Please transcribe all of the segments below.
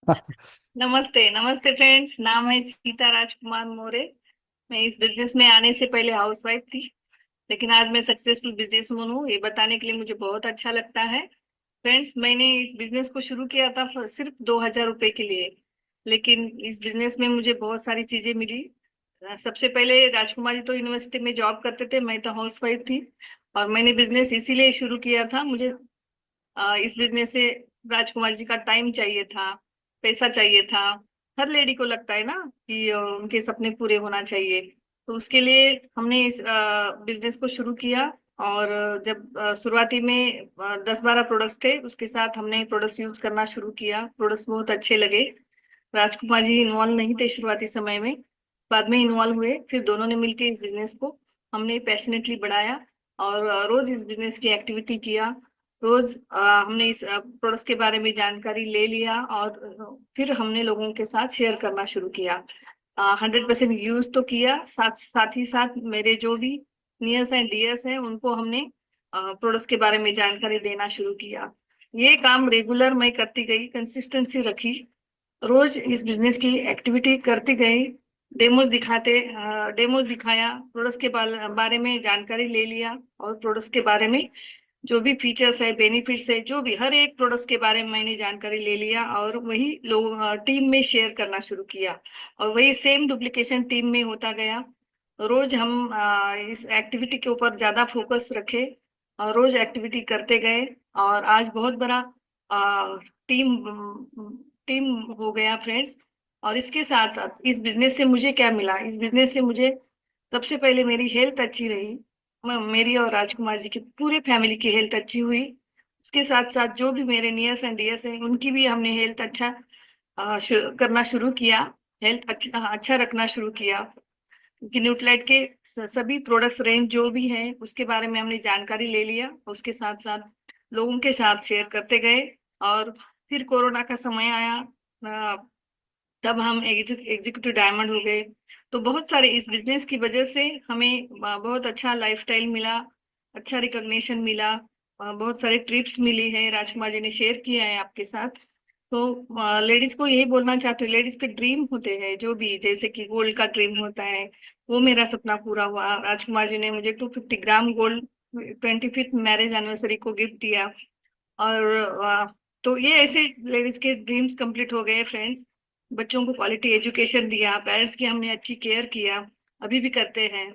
नमस्ते नमस्ते फ्रेंड्स। नाम है सीता राजकुमार मोरे। मैं इस बिजनेस में आने से पहले हाउसवाइफ थी, लेकिन आज मैं सक्सेसफुल बिजनेसवुमन हूँ। ये बताने के लिए मुझे बहुत अच्छा लगता है। फ्रेंड्स, मैंने इस बिजनेस को शुरू किया था सिर्फ 2,000 रुपए के लिए, लेकिन इस बिजनेस में मुझे बहुत सारी चीजें मिली। सबसे पहले राजकुमार जी तो यूनिवर्सिटी में जॉब करते थे, मैं तो हाउसवाइफ थी। और मैंने बिजनेस इसीलिए शुरू किया था, मुझे इस बिजनेस से राजकुमार जी का टाइम चाहिए था, पैसा चाहिए था। हर लेडी को लगता है ना कि उनके सपने पूरे होना चाहिए। तो उसके लिए हमने इस बिजनेस को शुरू किया। और जब शुरुआती में 10-12 प्रोडक्ट्स थे, उसके साथ हमने प्रोडक्ट्स यूज करना शुरू किया। प्रोडक्ट्स बहुत अच्छे लगे। राजकुमार जी इन्वॉल्व नहीं थे शुरुआती समय में, बाद में इन्वॉल्व हुए। फिर दोनों ने मिलकर इस बिजनेस को हमने पैशनेटली बढ़ाया। और रोज इस बिजनेस की एक्टिविटी किया। रोज हमने इस प्रोडक्ट्स के बारे में जानकारी ले लिया, और फिर हमने लोगों के साथ शेयर करना शुरू किया। 100% यूज तो किया, साथ साथ ही साथ मेरे जो भी नियर्स एंड डियर्स हैं उनको हमने प्रोडक्ट्स के बारे में जानकारी देना शुरू किया। ये काम रेगुलर मैं करती गई, कंसिस्टेंसी रखी। रोज इस बिजनेस की एक्टिविटी करती गई। डेमोज दिखाया, प्रोडक्ट्स के बारे में जानकारी ले लिया। और प्रोडक्ट्स के बारे में जो भी फीचर्स है, बेनिफिट्स है, जो भी हर एक प्रोडक्ट्स के बारे में मैंने जानकारी ले लिया, और वही लोग टीम में शेयर करना शुरू किया। और वही सेम डुप्लीकेशन टीम में होता गया। रोज हम इस एक्टिविटी के ऊपर ज्यादा फोकस रखे, और रोज एक्टिविटी करते गए। और आज बहुत बड़ा टीम टीम हो गया फ्रेंड्स। और इसके साथ साथ इस बिजनेस से मुझे क्या मिला, इस बिजनेस से मुझे सबसे पहले मेरी हेल्थ अच्छी रही। मेरी और राजकुमार जी की पूरे फैमिली की हेल्थ अच्छी हुई। उसके साथ साथ जो भी मेरे नियर्स एंड डियर्स हैं उनकी भी हमने हेल्थ अच्छा करना शुरू किया। हेल्थ अच्छा रखना शुरू किया, क्योंकि न्यूट्रालाइट के सभी प्रोडक्ट्स रेंज जो भी हैं उसके बारे में हमने जानकारी ले लिया। उसके साथ साथ लोगों के साथ शेयर करते गए। और फिर कोरोना का समय आया, तब हम एग्जीक्यूटिव डायमंड हो गए। तो बहुत सारे इस बिजनेस की वजह से हमें बहुत अच्छा लाइफस्टाइल मिला, अच्छा रिकॉग्निशन मिला। बहुत सारे ट्रिप्स मिली है, राजकुमार जी ने शेयर किया है आपके साथ। तो लेडीज को यही बोलना चाहती हूँ, लेडीज के ड्रीम होते हैं जो भी, जैसे कि गोल्ड का ड्रीम होता है, वो मेरा सपना पूरा हुआ। राजकुमार जी ने मुझे 250 gram gold 25th marriage anniversary को गिफ्ट दिया। और तो ये ऐसे लेडीज के ड्रीम्स कंप्लीट हो गए फ्रेंड्स। बच्चों को क्वालिटी एजुकेशन दिया, पेरेंट्स की हमने अच्छी केयर किया, अभी भी करते हैं।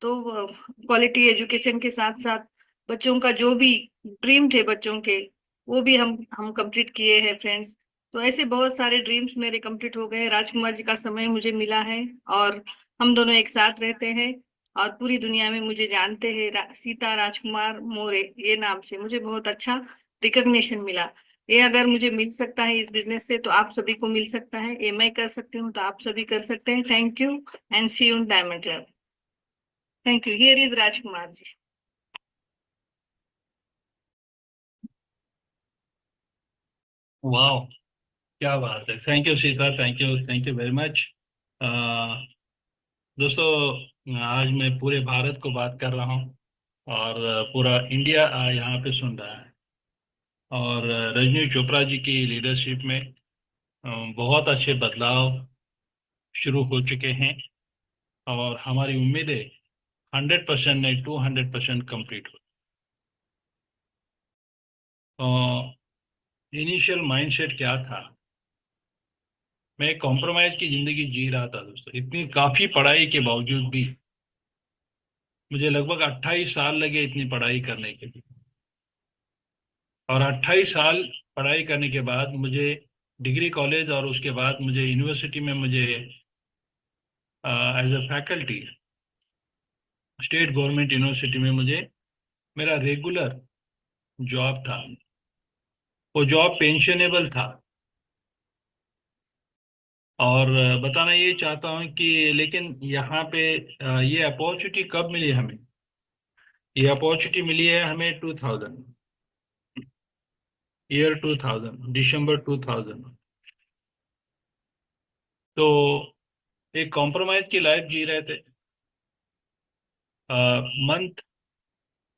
तो क्वालिटी एजुकेशन के साथ साथ बच्चों का जो भी ड्रीम थे बच्चों के, वो भी हम कंप्लीट किए हैं फ्रेंड्स। तो ऐसे बहुत सारे ड्रीम्स मेरे कंप्लीट हो गए, राजकुमार जी का समय मुझे मिला है। और हम दोनों एक साथ रहते हैं। और पूरी दुनिया में मुझे जानते हैं, सीता राजकुमार मोरे ये नाम से मुझे बहुत अच्छा रिकग्निशन मिला। ये अगर मुझे मिल सकता है इस बिजनेस से, तो आप सभी को मिल सकता है। ये मैं कर सकती हूँ तो आप सभी कर सकते हैं। Thank you and see you in diamond club. Thank you. Here is Rajkumar ji. वाह, क्या बात है। Thank you Sita, thank you very much. दोस्तों, आज मैं पूरे भारत को बात कर रहा हूँ, और पूरा इंडिया यहाँ पे सुन रहा है। और रजनी चोपड़ा जी की लीडरशिप में बहुत अच्छे बदलाव शुरू हो चुके हैं। और हमारी उम्मीदें 100% नहीं, 200% कंप्लीट हो। इनिशियल माइंडसेट क्या था? मैं कॉम्प्रोमाइज की जिंदगी जी रहा था दोस्तों। इतनी काफी पढ़ाई के बावजूद भी मुझे लगभग 28 साल लगे इतनी पढ़ाई करने के लिए। और 28 साल पढ़ाई करने के बाद मुझे डिग्री कॉलेज, और उसके बाद मुझे यूनिवर्सिटी में, मुझे as a faculty state government university में मुझे मेरा रेगुलर जॉब था। वो जॉब पेंशनेबल था। और बताना ये चाहता हूँ कि लेकिन यहाँ पे ये अपॉर्चुनिटी कब मिली हमें? ये अपॉर्चुनिटी मिली है हमें 2000, ईयर 2000, दिसंबर 2000। तो एक कॉम्प्रोमाइज की लाइफ जी रहे थे। मंथ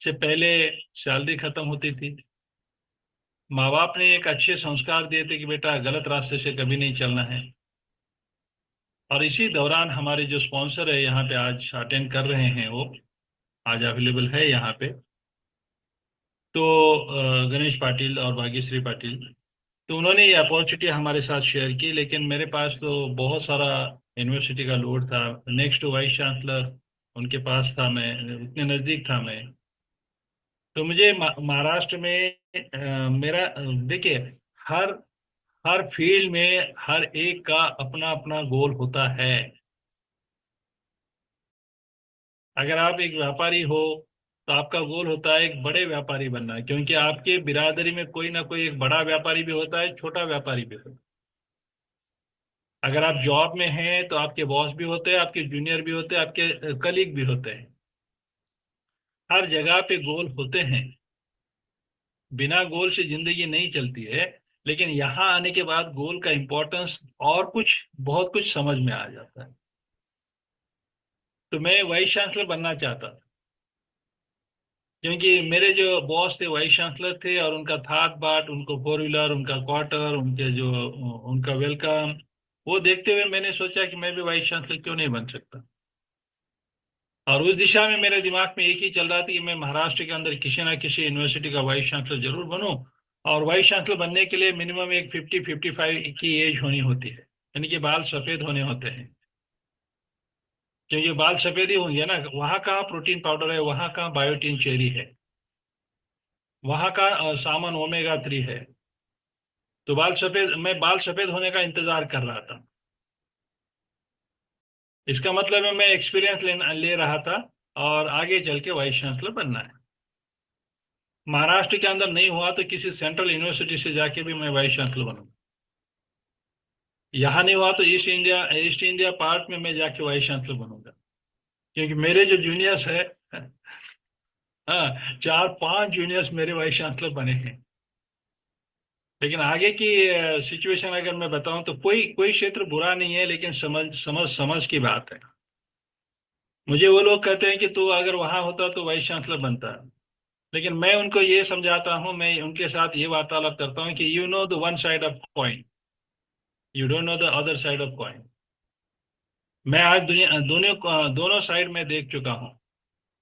से पहले सैलरी खत्म होती थी। माँ बाप ने एक अच्छे संस्कार दिए थे कि बेटा गलत रास्ते से कभी नहीं चलना है। और इसी दौरान हमारे जो स्पॉन्सर है यहाँ पे आज अटेंड कर रहे हैं, वो आज अवेलेबल है यहाँ पे। तो गणेश पाटिल और भाग्यश्री पाटिल, तो उन्होंने ये अपॉर्चुनिटी हमारे साथ शेयर की, लेकिन मेरे पास तो बहुत सारा यूनिवर्सिटी का लोड था। नेक्स्ट वाइस चांसलर उनके पास था, मैं उतने नज़दीक था मैं। तो मुझे महाराष्ट्र में मेरा देखिए, हर हर फील्ड में हर एक का अपना अपना गोल होता है। अगर आप एक व्यापारी हो तो आपका गोल होता है एक बड़े व्यापारी बनना, क्योंकि आपके बिरादरी में कोई ना कोई एक बड़ा व्यापारी भी होता है, छोटा व्यापारी भी होता है। अगर आप जॉब में हैं तो आपके बॉस भी होते हैं, आपके जूनियर भी होते हैं, आपके कलीग भी होते हैं। हर जगह पे गोल होते हैं। बिना गोल से जिंदगी नहीं चलती है। लेकिन यहाँ आने के बाद गोल का इम्पोर्टेंस और कुछ बहुत कुछ समझ में आ जाता है। तो मैं वाइस चांसलर बनना चाहता था, क्योंकि मेरे जो बॉस थे वाइस चांसलर थे, और उनका थाट बाट, उनको फोर व्हीलर, उनका क्वार्टर, उनके जो उनका वेलकम, वो देखते हुए मैंने सोचा कि मैं भी वाइस चांसलर क्यों नहीं बन सकता। और उस दिशा में मेरे दिमाग में एक ही चल रहा था कि मैं महाराष्ट्र के अंदर किसी ना किसी यूनिवर्सिटी का वाइस चांसलर जरूर बनूं। और वाइस चांसलर बनने के लिए मिनिमम एक 50-55 की एज होनी होती है, यानी कि बाल सफेद होने होते हैं। क्योंकि बाल सफेद ही होंगे ना, वहाँ कहाँ प्रोटीन पाउडर है, वहाँ कहाँ बायोटीन चेरी है, वहाँ का सामान ओमेगा 3 है। तो बाल सफेद होने का इंतजार कर रहा था। इसका मतलब है मैं एक्सपीरियंस ले रहा था, और आगे चल के वाइस चांसलर बनना है। महाराष्ट्र के अंदर नहीं हुआ तो किसी सेंट्रल यूनिवर्सिटी से जाके भी मैं वाइस चांसलर बनूंगा। यहाँ नहीं हुआ तो ईस्ट इंडिया पार्ट में मैं जाके वाइस चांसलर बनूंगा। क्योंकि मेरे जो जूनियर्स है, हाँ, 4-5 जूनियर्स मेरे वाइस चांसलर बने हैं। लेकिन आगे की सिचुएशन अगर मैं बताऊं तो कोई कोई क्षेत्र बुरा नहीं है, लेकिन समझ समझ समझ की बात है। मुझे वो लोग कहते हैं कि तू अगर वहां होता तो वाइस चांसलर बनता। लेकिन मैं उनको ये समझाता हूँ, मैं उनके साथ ये वार्तालाप करता हूँ कि you know the one side of coin, you don't know the other side of coin. मैं आज दुनिया दोनों दोनों साइड में देख चुका हूँ,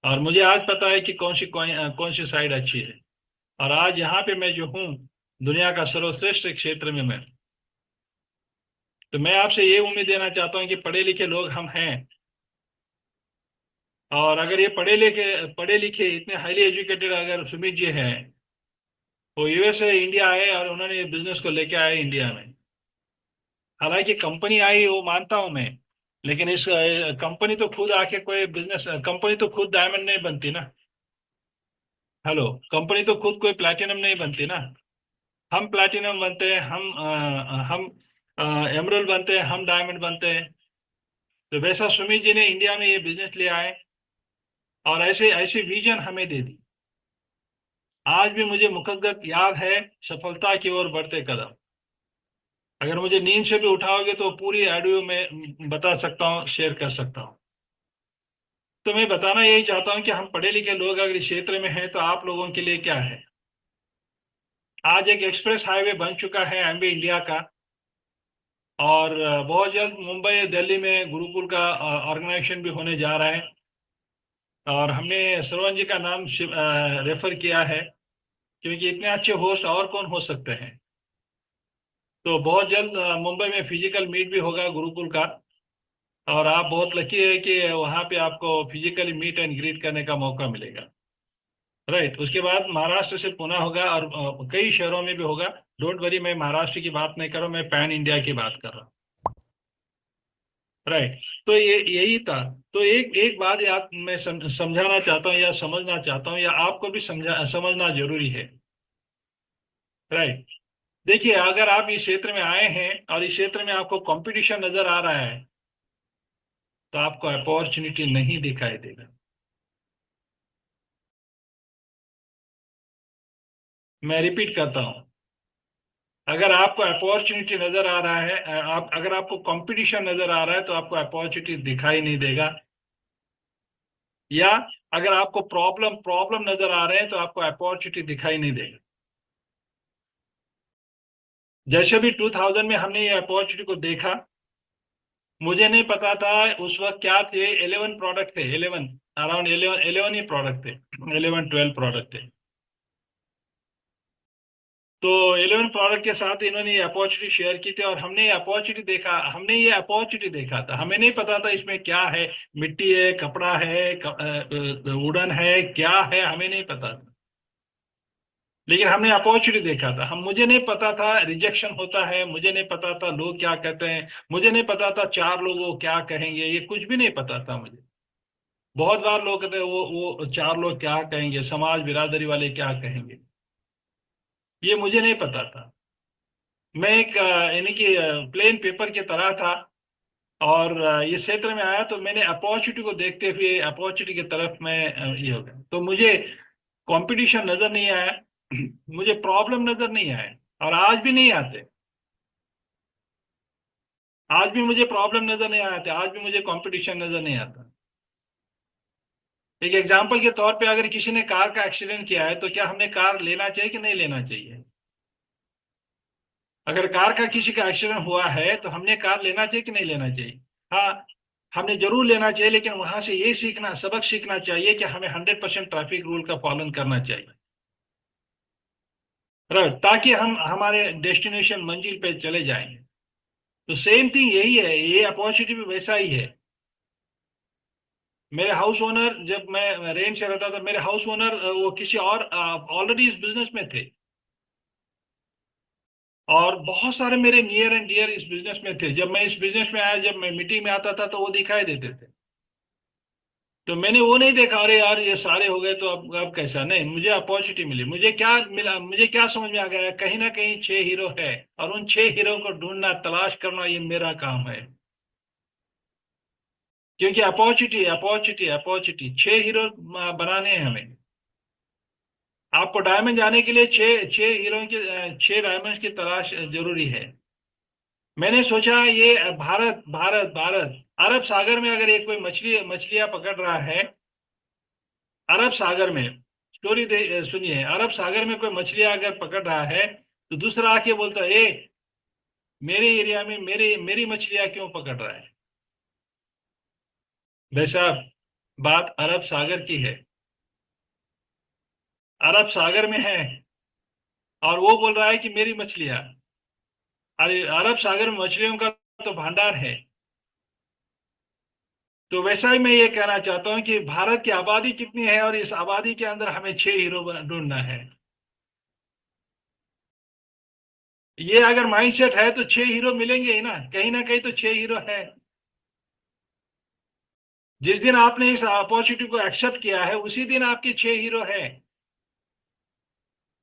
और मुझे आज पता है कि कौन सी कॉइन, कौन सी साइड अच्छी है। और आज यहाँ पे मैं जो हूँ, दुनिया का सर्वश्रेष्ठ क्षेत्र में मैं, तो मैं आपसे ये उम्मीद देना चाहता हूँ कि पढ़े लिखे लोग हम हैं। और अगर ये पढ़े लिखे इतने हाईली एजुकेटेड अगर सुमित जी हैं, वो यूएस से इंडिया आए और उन्होंने बिजनेस को लेके आए इंडिया में। हालांकि कंपनी आई वो मानता हूं मैं, लेकिन इस कंपनी तो खुद आके कोई बिजनेस, कंपनी तो खुद डायमंड नहीं बनती ना। हेलो, कंपनी तो खुद कोई प्लैटिनम नहीं बनती ना। हम प्लैटिनम बनते हैं, हम एमरल्ड बनते हैं, हम डायमंड बनते हैं। तो वैसा सुमित जी ने इंडिया में ये बिजनेस ले आए, और ऐसे ऐसे विजन हमें दे दी। आज भी मुझे मुकद्दर याद है सफलता की ओर बढ़ते कदम। अगर मुझे नींद से भी उठाओगे तो पूरी ऑडियो में बता सकता हूँ, शेयर कर सकता हूँ। तो मैं बताना यही चाहता हूँ कि हम पढ़े लिखे लोग अगर इस क्षेत्र में हैं तो आप लोगों के लिए क्या है। आज एक एक्सप्रेस हाईवे बन चुका है एमबी इंडिया का, और बहुत जल्द मुंबई दिल्ली में गुरुकुल का ऑर्गेनाइजेशन भी होने जा रहा है। और हमने श्रवण जी का नाम रेफर किया है, क्योंकि इतने अच्छे होस्ट और कौन हो सकते हैं। तो बहुत जल्द मुंबई में फिजिकल मीट भी होगा गुरुकुल का, और आप बहुत लकी है कि वहाँ पे आपको फिजिकली मीट एंड ग्रीट करने का मौका मिलेगा। राइट, उसके बाद महाराष्ट्र से पुणे होगा, और कई शहरों में भी होगा। डोंट वरी, मैं महाराष्ट्र की बात नहीं कर रहा हूँ, मैं पैन इंडिया की बात कर रहा हूँ। राइट। तो ये यही था। तो एक एक बात याद मैं समझाना चाहता हूँ या समझना चाहता हूँ, या आपको भी समझना जरूरी है। राइट। देखिए, अगर आप इस क्षेत्र में आए हैं और इस क्षेत्र में आपको कंपटीशन नजर आ रहा है, तो आपको अपॉर्चुनिटी नहीं दिखाई देगा। मैं रिपीट करता हूँ, अगर आपको अपॉर्चुनिटी नजर आ रहा है, आप अगर आपको कंपटीशन नजर आ रहा है, तो आपको अपॉर्चुनिटी दिखाई नहीं देगा। या अगर आपको प्रॉब्लम प्रॉब्लम नजर आ रहे हैं तो आपको अपॉर्चुनिटी दिखाई नहीं देगा। जैसे भी 2000 में हमने ये अपॉर्चुनिटी को देखा, मुझे नहीं पता था उस वक्त क्या थे। 11 प्रोडक्ट थे, 11, अराउंड 11 ही प्रोडक्ट थे, 11-12 प्रोडक्ट थे। तो 11 प्रोडक्ट के साथ इन्होंने ये अपॉर्चुनिटी शेयर की थी, और हमने ये अपॉर्चुनिटी देखा था। हमें नहीं पता था इसमें क्या है, मिट्टी है, कपड़ा है, वुडन है, क्या है, हमें नहीं पता था। लेकिन हमने अपॉर्चुनिटी देखा था। हम मुझे नहीं पता था रिजेक्शन होता है, मुझे नहीं पता था लोग क्या कहते हैं, मुझे नहीं पता था चार लोग वो क्या कहेंगे, ये कुछ भी नहीं पता था मुझे। बहुत बार लोग कहते हैं वो चार लोग क्या कहेंगे, समाज बिरादरी वाले क्या कहेंगे, ये मुझे नहीं पता था। मैं एक यानी कि प्लेन पेपर की तरह था, और इस क्षेत्र में आया तो मैंने अपॉर्चुनिटी को देखते हुए अपॉर्चुनिटी की तरफ मैं ये हो गया। तो मुझे कंपटीशन नजर नहीं आया, मुझे प्रॉब्लम नजर नहीं आया, और आज भी नहीं आते। आज भी मुझे प्रॉब्लम नजर नहीं आते, आज भी मुझे कंपटीशन नजर नहीं आता। एक एग्जांपल के तौर पे, अगर किसी ने कार का एक्सीडेंट किया है तो क्या हमने कार लेना चाहिए कि नहीं लेना चाहिए? अगर कार का किसी का एक्सीडेंट हुआ है तो हमने कार लेना चाहिए कि नहीं लेना चाहिए? हाँ, हमने जरूर लेना चाहिए, लेकिन वहां से ये सबक सीखना चाहिए कि हमें 100% ट्रैफिक रूल का पालन करना चाहिए, राइट, ताकि हम हमारे डेस्टिनेशन मंजिल पे चले जाएंगे। तो सेम थिंग यही है, ये अपॉर्चुनिटी भी वैसा ही है। मेरे हाउस ओनर, जब मैं रेंट से रहता था, मेरे हाउस ओनर वो किसी और ऑलरेडी इस बिजनेस में थे, और बहुत सारे मेरे नियर एंड डियर इस बिजनेस में थे। जब मैं इस बिजनेस में आया, जब मैं मीटिंग में आता था तो वो दिखाई देते थे। तो मैंने वो नहीं देखा अरे यार ये सारे हो गए तो अब कैसा, नहीं, मुझे अपॉर्चुनिटी मिली। मुझे क्या मिला, मुझे क्या समझ में आ गया, कहीं ना कहीं 6 हीरो है, और उन 6 हीरो को ढूंढना, तलाश करना, ये मेरा काम है। क्योंकि अपॉर्चुनिटी अपॉर्चुनिटी अपॉर्चुनिटी 6 हीरो बनाने हैं हमें। आपको डायमंड जाने के लिए छह छह हीरो की 6 डायमंड्स की तलाश जरूरी है। मैंने सोचा ये भारत भारत भारत अरब सागर में अगर एक कोई मछलियां पकड़ रहा है, अरब सागर में, स्टोरी सुनिए, अरब सागर में कोई मछलियां अगर पकड़ रहा है, तो दूसरा आके बोलता है, ए, मेरे एरिया में मेरी मेरी मछलियां क्यों पकड़ रहा है? भाई साहब, बात अरब सागर की है, अरब सागर में है, और वो बोल रहा है कि मेरी मछलियां। अरे अरब सागर में मछलियों का तो भंडार है। तो वैसा ही मैं ये कहना चाहता हूँ कि भारत की आबादी कितनी है, और इस आबादी के अंदर हमें 6 हीरो ढूंढना है। ये अगर माइंडसेट है तो 6 हीरो मिलेंगे ही ना कहीं तो 6 हीरो है। जिस दिन आपने इस अपॉर्चुनिटी को एक्सेप्ट किया है, उसी दिन आपके 6 हीरो है।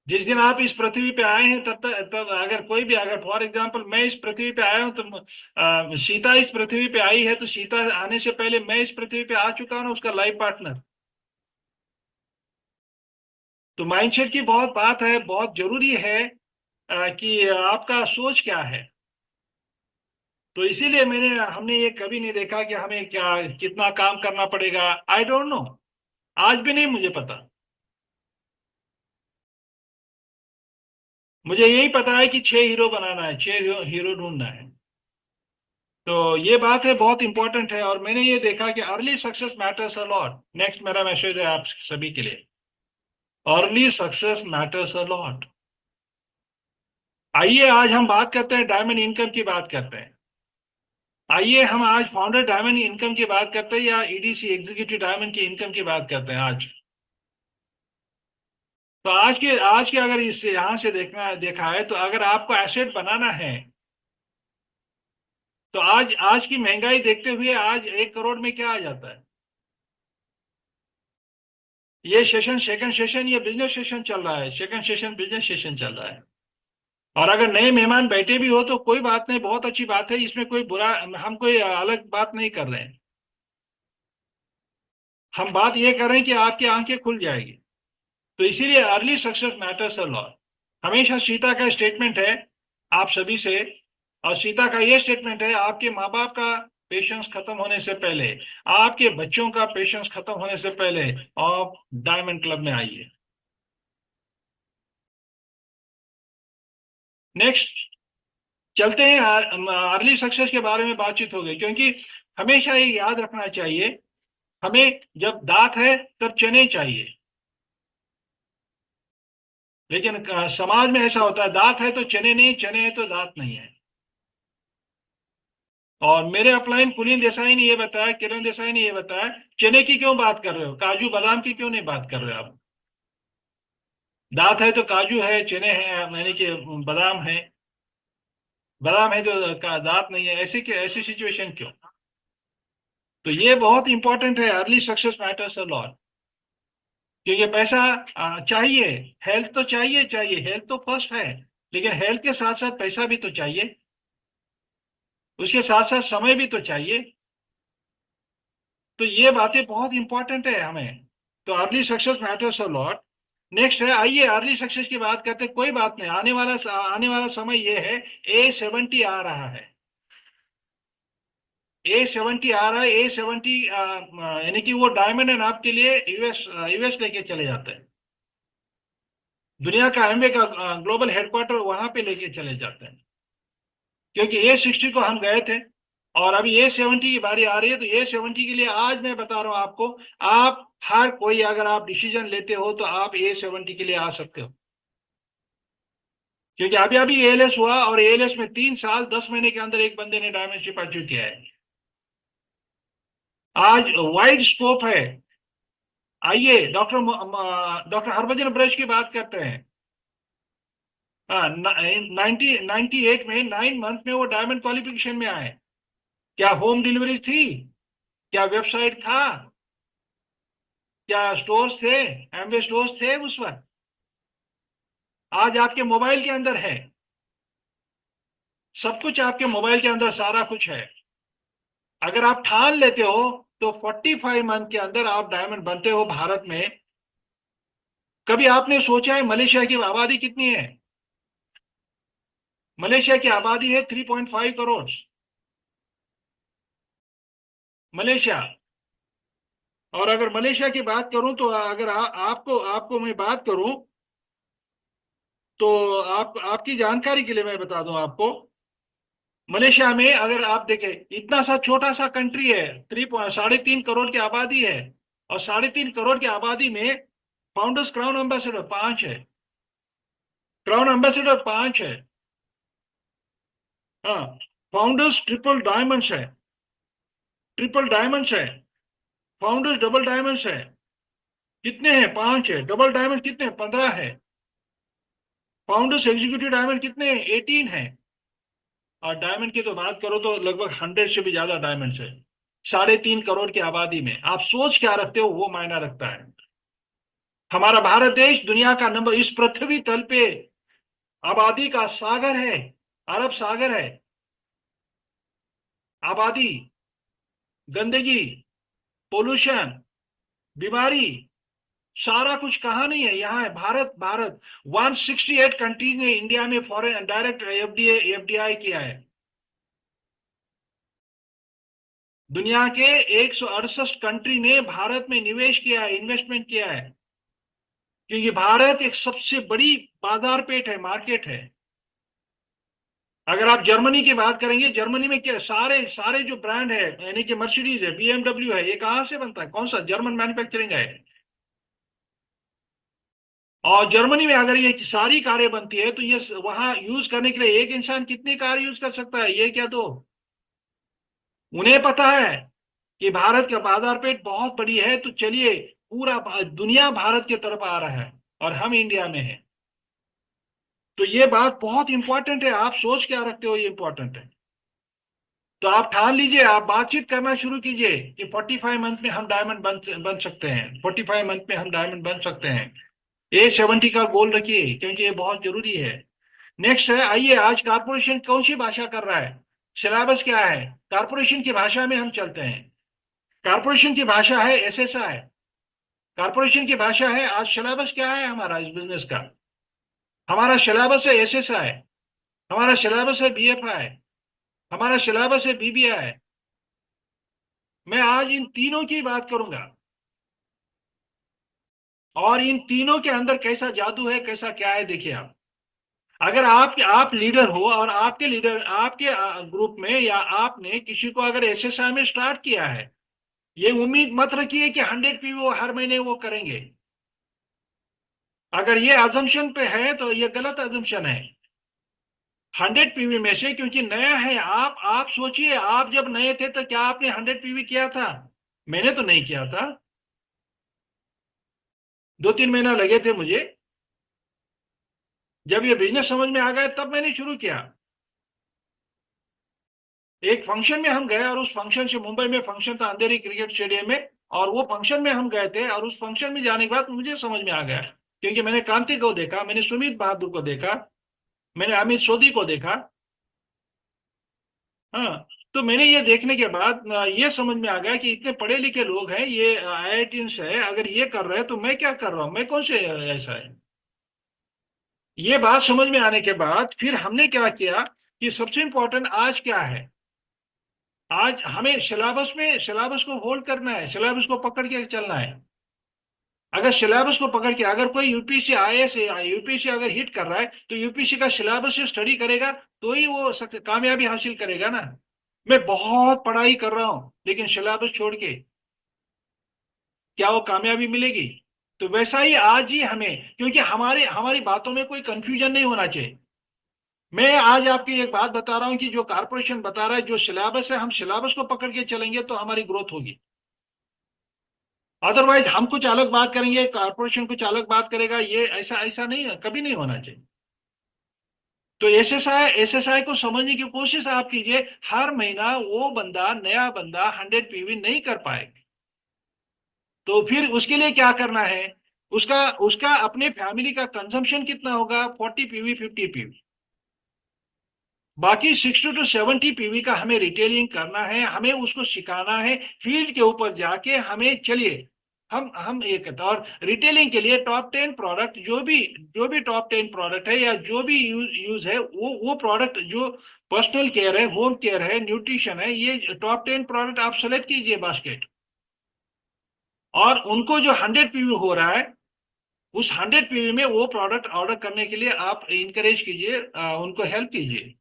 जिस दिन आप इस पृथ्वी पे आए हैं, तब अगर कोई भी, अगर फॉर एग्जांपल मैं इस पृथ्वी पे आया हूं, तो सीता इस पृथ्वी पे आई है, तो सीता आने से पहले मैं इस पृथ्वी पे आ चुका हूं ना, उसका लाइफ पार्टनर। तो माइंडसेट की बहुत बात है, बहुत जरूरी है कि आपका सोच क्या है। तो इसीलिए हमने ये कभी नहीं देखा कि हमें क्या कितना काम करना पड़ेगा, आई डोंट नो, आज भी नहीं मुझे पता। मुझे यही पता है कि 6 हीरो बनाना है, 6 हीरो ढूंढना है। तो ये बात है, बहुत इंपॉर्टेंट है, और मैंने ये देखा कि early success matters a lot. Next मेरा मैसेज है आप सभी के लिए, early success matters a lot. आइए आज हम बात करते हैं, डायमंड इनकम की बात करते हैं। आइए हम आज फाउंडर डायमंड इनकम की बात करते हैं, या ईडीसी एग्जीक्यूटिव डायमंड की इनकम की बात करते हैं आज। तो आज के अगर इस यहां से देखा है, तो अगर आपको एसेट बनाना है, तो आज आज की महंगाई देखते हुए आज 1 करोड़ में क्या आ जाता है? ये सेकंड सेशन, ये बिजनेस सेशन चल रहा है, सेकंड सेशन बिजनेस सेशन चल रहा है। और अगर नए मेहमान बैठे भी हो तो कोई बात नहीं, बहुत अच्छी बात है, इसमें कोई बुरा, हम कोई अलग बात नहीं कर रहे हैं। हम बात ये कर रहे हैं कि आपकी आंखें खुल जाएगी। तो इसीलिए early success matters a lot. हमेशा सीता का स्टेटमेंट है आप सभी से, और सीता का ये स्टेटमेंट है, आपके माँ बाप का पेशेंस खत्म होने से पहले, आपके बच्चों का पेशेंस खत्म होने से पहले आप डायमंड क्लब में आइए। नेक्स्ट, चलते हैं। अर्ली सक्सेस के बारे में बातचीत हो गई, क्योंकि हमेशा ये याद रखना चाहिए, हमें जब दांत है तब चने चाहिए। लेकिन समाज में ऐसा होता है, दांत है तो चने नहीं, चने है तो दांत नहीं है। और मेरे अपलाइन पुनीत देसाई ने ये बताया, किरण देसाई ने ये बताया, चने की क्यों बात कर रहे हो, काजू बादाम की क्यों नहीं बात कर रहे हो आप? दांत है तो काजू है, चने हैं, मैंने कि बादाम है, बादाम है तो दांत नहीं है, ऐसी ऐसी सिचुएशन क्यों? तो ये बहुत इंपॉर्टेंट है, early success matters a lot. क्योंकि पैसा चाहिए, हेल्थ तो चाहिए, चाहिए, हेल्थ तो फर्स्ट है, लेकिन हेल्थ के साथ साथ पैसा भी तो चाहिए, उसके साथ साथ समय भी तो चाहिए। तो ये बातें बहुत इंपॉर्टेंट है हमें। तो early success matters a lot. Next है, आइए अर्ली सक्सेस की बात करते हैं। कोई बात नहीं, आने वाला समय ये है, A70 आ रहा है, A70 आ रहा है। A70 यानी कि वो डायमंड एंड आपके लिए यूएस यूएस लेके चले जाते हैं, दुनिया का एमवे का ग्लोबल हेडक्वार्टर वहां पे लेके चले जाते हैं। क्योंकि A60 को हम गए थे, और अभी A70 की बारी आ रही है। तो A70 के लिए आज मैं बता रहा हूं आपको, आप हर कोई अगर आप डिसीजन लेते हो तो आप A70 के लिए आ सकते हो। क्योंकि अभी अभी एएलएस हुआ, और एएलएस में 3 साल 10 महीने के अंदर एक बंदे ने डायमंडशिप अचीव किया है। आज वाइड स्कोप है। आइए डॉक्टर हरभजन ब्रज की बात करते हैं। हाँ, 98 में 9 मंथ में वो डायमंड क्वालिफिकेशन में आए। क्या होम डिलीवरी थी? क्या वेबसाइट था? क्या स्टोर्स थे? एमवे स्टोर्स थे उस वक्त? आज आपके मोबाइल के अंदर है, सब कुछ आपके मोबाइल के अंदर, सारा कुछ है। अगर आप ठान लेते हो तो 45 मंथ के अंदर आप डायमंड बनते हो भारत में। कभी आपने सोचा है मलेशिया की आबादी कितनी है? मलेशिया की आबादी है 3.5 करोड़। मलेशिया। और अगर मलेशिया की बात करूं तो अगर आपको आपको मैं बात करूं तो आपकी जानकारी के लिए मैं बता दूं आपको, मलेशिया में अगर आप देखें, इतना सा छोटा सा कंट्री है, 3.5 करोड़ की आबादी है, और 3.5 करोड़ की आबादी में फाउंडर्स क्राउन एम्बेसडर 5 है। क्राउन एम्बेसडर 5 है। हाँ, फाउंडर्स ट्रिपल डायमंड्स है, ट्रिपल डायमंड्स है। फाउंडर्स डबल डायमंड्स है। कितने हैं? 5 है। डबल डायमंड कितने हैं? 15 है। फाउंडर्स एग्जीक्यूटिव डायमंड कितने हैं? 18 है। और डायमंड की तो बात करो तो लगभग 100 से भी ज्यादा डायमंड्स है, 3.5 करोड़ की आबादी में। आप सोच क्या रखते हो, वो मायना रखता है। हमारा भारत देश दुनिया का नंबर, इस पृथ्वी तल पे आबादी का सागर है, अरब सागर है। आबादी, गंदगी, पोल्यूशन, बीमारी, सारा कुछ कहाँ नहीं है? यहाँ है। भारत भारत 168 कंट्रीज ने इंडिया में फॉरेन डायरेक्ट एफडीआई किया है। दुनिया के 168 कंट्री ने भारत में निवेश किया है, इन्वेस्टमेंट किया है। क्योंकि भारत एक सबसे बड़ी बाजार पेट है, मार्केट है। अगर आप जर्मनी की बात करेंगे, जर्मनी में क्या सारे सारे जो ब्रांड है, यानी कि मर्सिडीज है, बीएमडब्ल्यू है, ये कहाँ से बनता है? कौन सा? जर्मन मैन्युफैक्चरिंग है। और जर्मनी में अगर ये सारी कारें बनती है तो ये वहां यूज करने के लिए एक इंसान कितनी कार यूज कर सकता है? ये क्या, तो उन्हें पता है कि भारत का बाजार पेट बहुत बड़ी है। तो चलिए, पूरा दुनिया भारत की तरफ आ रहा है, और हम इंडिया में हैं। तो ये बात बहुत इंपॉर्टेंट है। आप सोच क्या रखते हो, ये इंपॉर्टेंट है। तो आप ठान लीजिए, आप बातचीत करना शुरू कीजिए कि 45 मंथ में हम डायमंड बन सकते हैं, 45 मंथ में हम डायमंड बन सकते हैं। A70 का गोल रखिए, क्योंकि ये बहुत जरूरी है। नेक्स्ट है, आइए, आज कारपोरेशन कौन सी भाषा कर रहा है? सिलेबस क्या है? कारपोरेशन की भाषा में हम चलते हैं। कारपोरेशन की भाषा है SSI। कारपोरेशन की भाषा है, आज सिलेबस क्या है हमारा इस बिजनेस का? हमारा सिलेबस है SSI, हमारा सिलेबस है BFI, हमारा सिलेबस है BBI। मैं आज इन तीनों की बात करूंगा, और इन तीनों के अंदर कैसा जादू है, कैसा क्या है, देखिए आप। अगर आप लीडर हो और आपके लीडर आपके ग्रुप में या आपने किसी को अगर एसएसआई में स्टार्ट किया है, ये उम्मीद मत रखिए कि 100 पीवी वो हर महीने वो करेंगे। अगर ये अजम्पशन पे है तो ये गलत अजम्पशन है। 100 पीवी में से, क्योंकि नया है, आप सोचिए, आप जब नए थे तो क्या आपने 100 पीवी किया था? मैंने तो नहीं किया था। 2-3 महीना लगे थे मुझे। जब ये बिजनेस समझ में आ गया तब मैंने शुरू किया। एक फंक्शन में हम गए और उस फंक्शन से, मुंबई में फंक्शन था अंधेरी क्रिकेट स्टेडियम में, और वो फंक्शन में हम गए थे, और उस फंक्शन में जाने के बाद मुझे समझ में आ गया, क्योंकि मैंने कांति को देखा, मैंने सुमित बहादुर को देखा, मैंने अमित सोधी को देखा। हाँ, तो मैंने ये देखने के बाद ये समझ में आ गया कि इतने पढ़े लिखे लोग हैं, ये आईआईटीएंस है, अगर ये कर रहे हैं तो मैं क्या कर रहा हूँ, मैं कौन से ऐसा है। ये बात समझ में आने के बाद फिर हमने क्या किया कि सबसे इंपॉर्टेंट आज क्या है। आज हमें सिलेबस को होल्ड करना है, सिलेबस को पकड़ के चलना है। अगर सिलेबस को पकड़ के, अगर कोई यूपीएससी आईएएस यूपीएससी अगर हिट कर रहा है तो यूपीएससी का सिलेबस से स्टडी करेगा तो ही वो कामयाबी हासिल करेगा ना। मैं बहुत पढ़ाई कर रहा हूं लेकिन सिलेबस छोड़ के, क्या वो कामयाबी मिलेगी? तो वैसा ही आज ही हमें, क्योंकि हमारे हमारी बातों में कोई कंफ्यूजन नहीं होना चाहिए। मैं आज आपकी एक बात बता रहा हूं कि जो कारपोरेशन बता रहा है, जो सिलेबस है, हम सिलेबस को पकड़ के चलेंगे तो हमारी ग्रोथ होगी। अदरवाइज हम कुछ अलग बात करेंगे, कारपोरेशन कुछ अलग बात करेगा, ये ऐसा ऐसा नहीं है, कभी नहीं होना चाहिए। तो एसएसआई को समझने की कोशिश आप कीजिए। हर महीना वो बंदा, नया बंदा 100 पीवी नहीं कर पाएगा, तो फिर उसके लिए क्या करना है? उसका उसका अपने फैमिली का कंजम्पशन कितना होगा? 40 पीवी, 50 पीवी। बाकी 60 to 70 पीवी का हमें रिटेलिंग करना है, हमें उसको सिखाना है, फील्ड के ऊपर जाके हमें, चलिए हम एक, और रिटेलिंग के लिए टॉप 10 प्रोडक्ट, जो भी टॉप 10 प्रोडक्ट है या जो भी यूज है, वो प्रोडक्ट जो पर्सनल केयर है, होम केयर है, न्यूट्रिशन है, ये टॉप 10 प्रोडक्ट आप सेलेक्ट कीजिए बास्केट। और उनको जो 100 पीवी हो रहा है, उस 100 पीवी में वो प्रोडक्ट ऑर्डर करने के लिए आप इंकरेज कीजिए, उनको हेल्प कीजिए।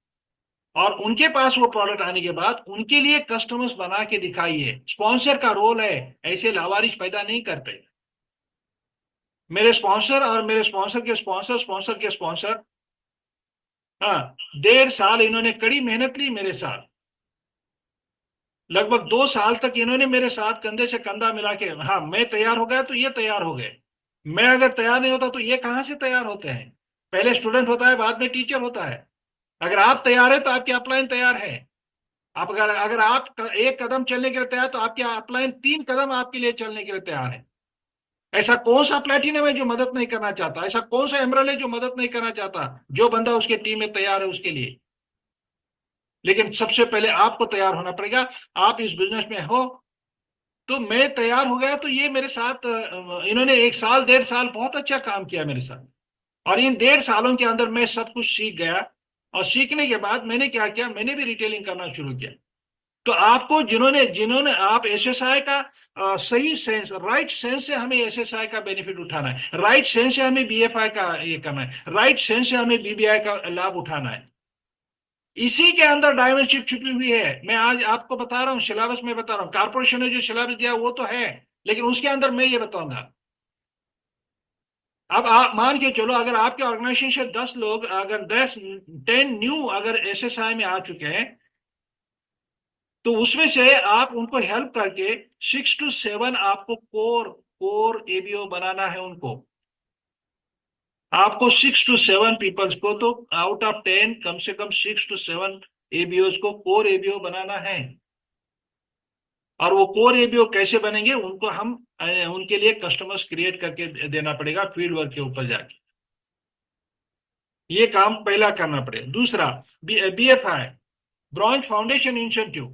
और उनके पास वो प्रोडक्ट आने के बाद उनके लिए कस्टमर्स बना के दिखाइए। स्पॉन्सर का रोल है, ऐसे लावारिस पैदा नहीं करते। मेरे स्पॉन्सर और मेरे स्पॉन्सर के स्पॉन्सर, स्पॉन्सर के स्पॉन्सर, हाँ, 1.5 साल इन्होंने कड़ी मेहनत ली मेरे साथ। लगभग 2 साल तक इन्होंने मेरे साथ कंधे से कंधा मिला के, हाँ, मैं तैयार हो गया तो ये तैयार हो गए। मैं अगर तैयार नहीं होता तो ये कहाँ से तैयार होते हैं? पहले स्टूडेंट होता है, बाद में टीचर होता है। अगर आप तैयार है तो आपकी अपलाइन तैयार है। आप अगर अगर आप एक कदम चलने के लिए तैयार, तो आपके अपलाइन 3 कदम आपके लिए चलने के लिए तैयार है। ऐसा कौन सा प्लेटिनम है जो मदद नहीं करना चाहता? ऐसा कौन सा एमरल्ड है जो मदद नहीं करना चाहता? जो बंदा उसके टीम में तैयार है उसके लिए। लेकिन सबसे पहले आपको तैयार होना पड़ेगा। आप इस बिजनेस में हो, तो मैं तैयार हो गया तो ये मेरे साथ, इन्होंने 1 साल 1.5 साल बहुत अच्छा काम किया मेरे साथ। और इन 1.5 सालों के अंदर मैं सब कुछ सीख गया। और सीखने के बाद मैंने क्या किया, मैंने भी रिटेलिंग करना शुरू किया। तो आपको, जिन्होंने जिन्होंने आप एसएसआई का सही सेंस, राइट सेंस से हमें एसएसआई का बेनिफिट उठाना है, राइट सेंस से हमें बीएफआई का ये करना है, राइट सेंस से हमें बीबीआई का लाभ उठाना है। इसी के अंदर डायमेंशिप छुपी हुई है। मैं आज आपको बता रहा हूँ, सिलेबस में बता रहा हूँ, कारपोरेशन ने जो सिलेबस दिया वो तो है, लेकिन उसके अंदर मैं ये बताऊंगा। अब आप मान के चलो, अगर आपके ऑर्गेनाइजेशन से 10 लोग, अगर 10 न्यू अगर एसएसआई में आ चुके हैं, तो उसमें से आप उनको हेल्प करके 6 to 7 आपको कोर कोर एबीओ बनाना है उनको। आपको 6 to 7 पीपल्स को, तो आउट ऑफ 10 कम से कम 6 to 7 एबीओ को कोर एबीओ बनाना है। और वो कोर एबीओ कैसे बनेंगे, उनको हम उनके लिए कस्टमर्स क्रिएट करके देना पड़ेगा फील्ड वर्क के ऊपर जाके। ये काम पहला करना पड़ेगा। दूसरा, बीएफआई, ब्रॉन्ज फाउंडेशन इंसेंटिव।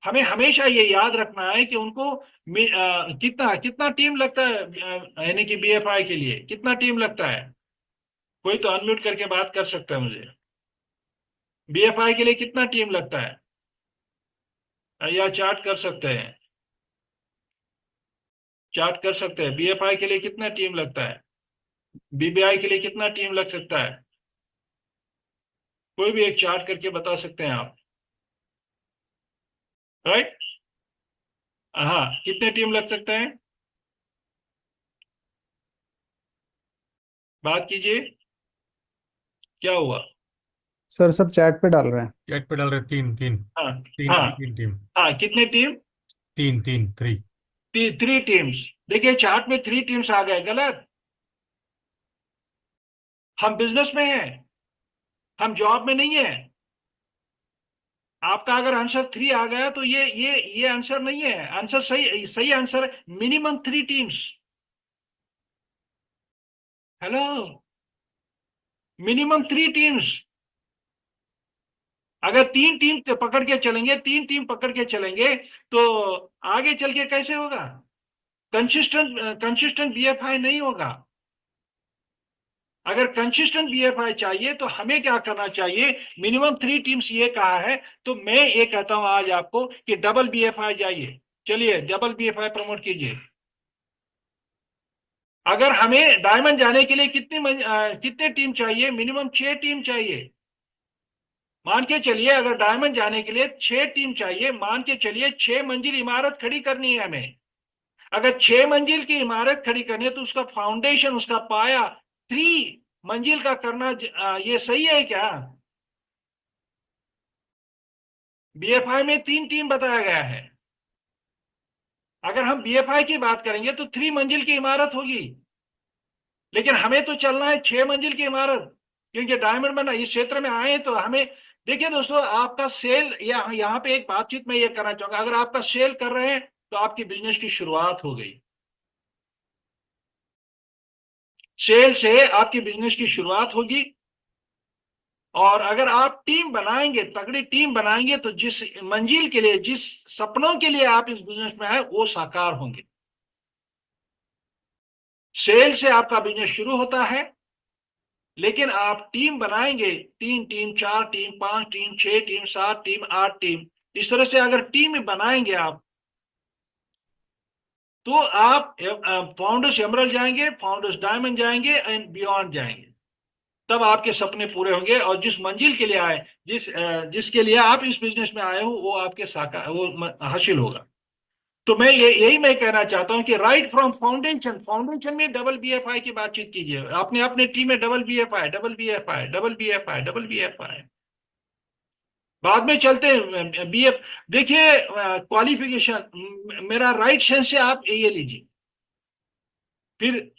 हमें हमेशा ये याद रखना है कि उनको कितना कितना टीम लगता है, यानी कि बीएफआई के लिए कितना टीम लगता है? कोई तो अनम्यूट करके बात कर सकता है मुझे। बीएफआई के लिए कितना टीम लगता है? या चार्ट कर सकते हैं, चार्ट कर सकते हैं। बीएफआई के लिए कितना टीम लगता है? बीबीआई के लिए कितना टीम लग सकता है? कोई भी एक चार्ट करके बता सकते हैं आप, राइट? हाँ, कितने टीम लग सकते हैं? बात कीजिए, क्या हुआ? सर सब चैट पे डाल रहे हैं। चैट पे डाल रहे, तीन तीन। हाँ तीन हाँ तीन टीम। हाँ, कितने टीम? तीन तीन, थ्री। Three teams. देखिए चार्ट में थ्री टीम्स आ गए, गलत। हम बिजनेस में हैं, हम जॉब में नहीं है। आपका अगर आंसर थ्री आ गया तो ये आंसर नहीं है। आंसर सही सही answer minimum three teams. Hello, minimum three teams. अगर तीन टीम पकड़ के चलेंगे, तीन टीम पकड़ के चलेंगे तो आगे चल के कैसे होगा? कंसिस्टेंट बीएफआई नहीं होगा। अगर कंसिस्टेंट बीएफआई चाहिए तो हमें क्या करना चाहिए? मिनिमम थ्री टीम्स ये कहा है, तो मैं ये कहता हूं आज आपको कि डबल बीएफआई जाइए। चलिए डबल बीएफआई प्रमोट कीजिए। अगर हमें डायमंड जाने के लिए कितने टीम चाहिए? मिनिमम छह टीम चाहिए। मान के चलिए अगर डायमंड जाने के लिए छह टीम चाहिए, मान के चलिए छह मंजिल इमारत खड़ी करनी है हमें। अगर छह मंजिल की इमारत खड़ी करनी है तो उसका फाउंडेशन, उसका पाया थ्री मंजिल का करना ये सही है क्या? बीएफआई में तीन टीम बताया गया है। अगर हम बीएफआई की बात करेंगे तो थ्री मंजिल की इमारत होगी, लेकिन हमें तो चलना है छह मंजिल की इमारत, क्योंकि डायमंड बनना इस क्षेत्र में आए तो हमें। देखिए दोस्तों, आपका सेल यहाँ पे एक बातचीत में ये करना चाहूंगा, अगर आपका सेल कर रहे हैं तो आपकी बिजनेस की शुरुआत हो गई। सेल से आपकी बिजनेस की शुरुआत होगी। और अगर आप टीम बनाएंगे, तगड़ी टीम बनाएंगे, तो जिस मंजिल के लिए, जिस सपनों के लिए आप इस बिजनेस में आए वो साकार होंगे। सेल से आपका बिजनेस शुरू होता है, लेकिन आप टीम बनाएंगे, तीन टीम, चार टीम, पांच टीम, छह टीम, सात टीम, आठ टीम, इस तरह से अगर टीम बनाएंगे आप, तो आप फाउंडर्स एमरल्ड जाएंगे, फाउंडर्स डायमंड जाएंगे एंड बियॉन्ड जाएंगे। तब आपके सपने पूरे होंगे और जिस मंजिल के लिए आए, जिसके लिए आप इस बिजनेस में आए हो, वो आपके साकार, वो हासिल होगा। तो मैं यही मैं कहना चाहता हूं कि राइट फ्रॉम फाउंडेशन, फाउंडेशन में डबल बीएफआई की बातचीत कीजिए। आपने अपने टीम में double BFI, double BFI, double BFI, double BFI. बाद में चलते हैं बीएफ। देखिए क्वालिफिकेशन मेरा राइट सेंस से आप ये लीजिए। फिर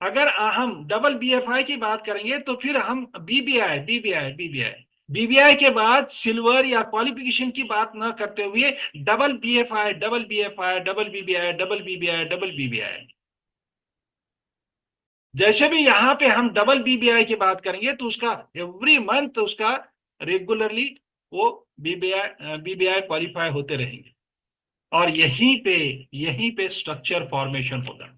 अगर हम डबल बीएफआई की बात करेंगे तो फिर हम बीबीआई, बीबीआई के बाद सिल्वर या क्वालिफिकेशन की बात ना करते हुए double BFI, double BFI, double BBI, double BBI, double BBI. जैसे भी यहां पे हम डबल बीबीआई की बात करेंगे तो उसका एवरी मंथ उसका रेगुलरली वो बीबीआई क्वालिफाई होते रहेंगे। और यहीं पे स्ट्रक्चर फॉर्मेशन होगा।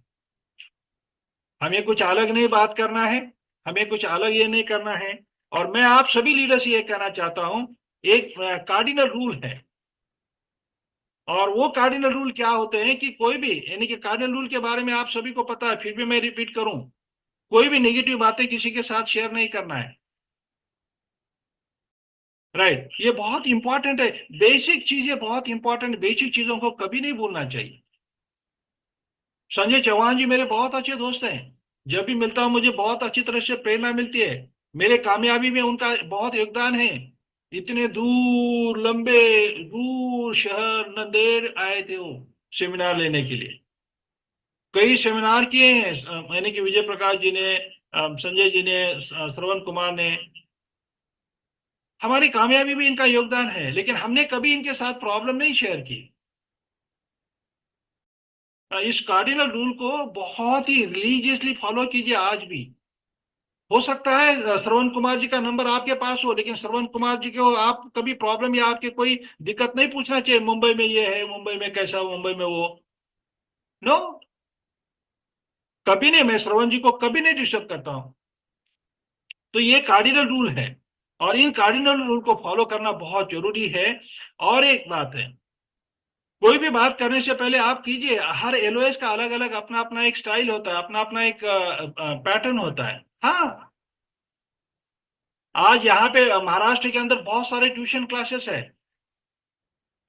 हमें कुछ अलग नहीं बात करना है, हमें कुछ अलग ये नहीं करना है। और मैं आप सभी लीडर से ये कहना चाहता हूं, एक कार्डिनल रूल है। और वो कार्डिनल रूल क्या होते हैं कि कोई भी, यानी कि कार्डिनल रूल के बारे में आप सभी को पता है, फिर भी मैं रिपीट करूं, कोई भी नेगेटिव बातें किसी के साथ शेयर नहीं करना है। राइट, ये बहुत इंपॉर्टेंट है। बेसिक चीजें बहुत इंपॉर्टेंट, बेसिक चीजों को कभी नहीं भूलना चाहिए। संजय चौहान जी मेरे बहुत अच्छे दोस्त हैं। जब भी मिलता हूं मुझे बहुत अच्छी तरह से प्रेरणा मिलती है। मेरे कामयाबी में उनका बहुत योगदान है। इतने दूर, लंबे दूर शहर नंदेड़ आए थे वो सेमिनार लेने के लिए। कई सेमिनार किए हैं, यानी कि विजय प्रकाश जी ने, संजय जी ने, श्रवण कुमार ने। हमारी कामयाबी में इनका योगदान है, लेकिन हमने कभी इनके साथ प्रॉब्लम नहीं शेयर की। इस कार्डिनल रूल को बहुत ही रिलीजियसली फॉलो कीजिए आज भी। हो सकता है श्रवण कुमार जी का नंबर आपके पास हो, लेकिन श्रवण कुमार जी को आप कभी प्रॉब्लम या आपके कोई दिक्कत नहीं पूछना चाहिए, मुंबई में ये है, मुंबई में कैसा, मुंबई में वो। नो, कभी नहीं, मैं श्रवण जी को कभी नहीं डिस्टर्ब करता हूं। तो ये कार्डिनल रूल है और इन कार्डिनल रूल को फॉलो करना बहुत जरूरी है। और एक बात है, कोई भी बात करने से पहले आप कीजिए, हर एलओएस का अलग अलग अपना अपना एक स्टाइल होता है, अपना अपना एक पैटर्न होता है। हाँ, आज यहाँ पे महाराष्ट्र के अंदर बहुत सारे ट्यूशन क्लासेस है।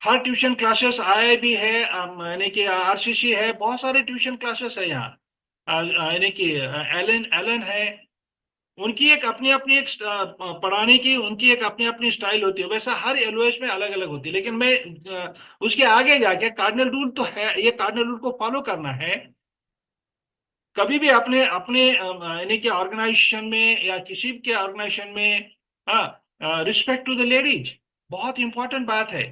हर ट्यूशन क्लासेस आईआईबी है, यानी कि आरसीसी है, बहुत सारे ट्यूशन क्लासेस है यहाँ। यानी कि एलन एलन है। उनकी एक अपनी अपनी एक पढ़ाने की उनकी एक अपनी अपनी स्टाइल होती है। वैसा हर एलओएस में अलग अलग होती है, लेकिन मैं उसके आगे जाके कार्डिनल रूल तो है, ये कार्डिनल रूल को फॉलो करना है। कभी भी अपने अपने यानी कि ऑर्गेनाइजेशन में या किसी के ऑर्गेनाइजेशन में, हाँ, रिस्पेक्ट टू द लेडीज बहुत इंपॉर्टेंट बात है।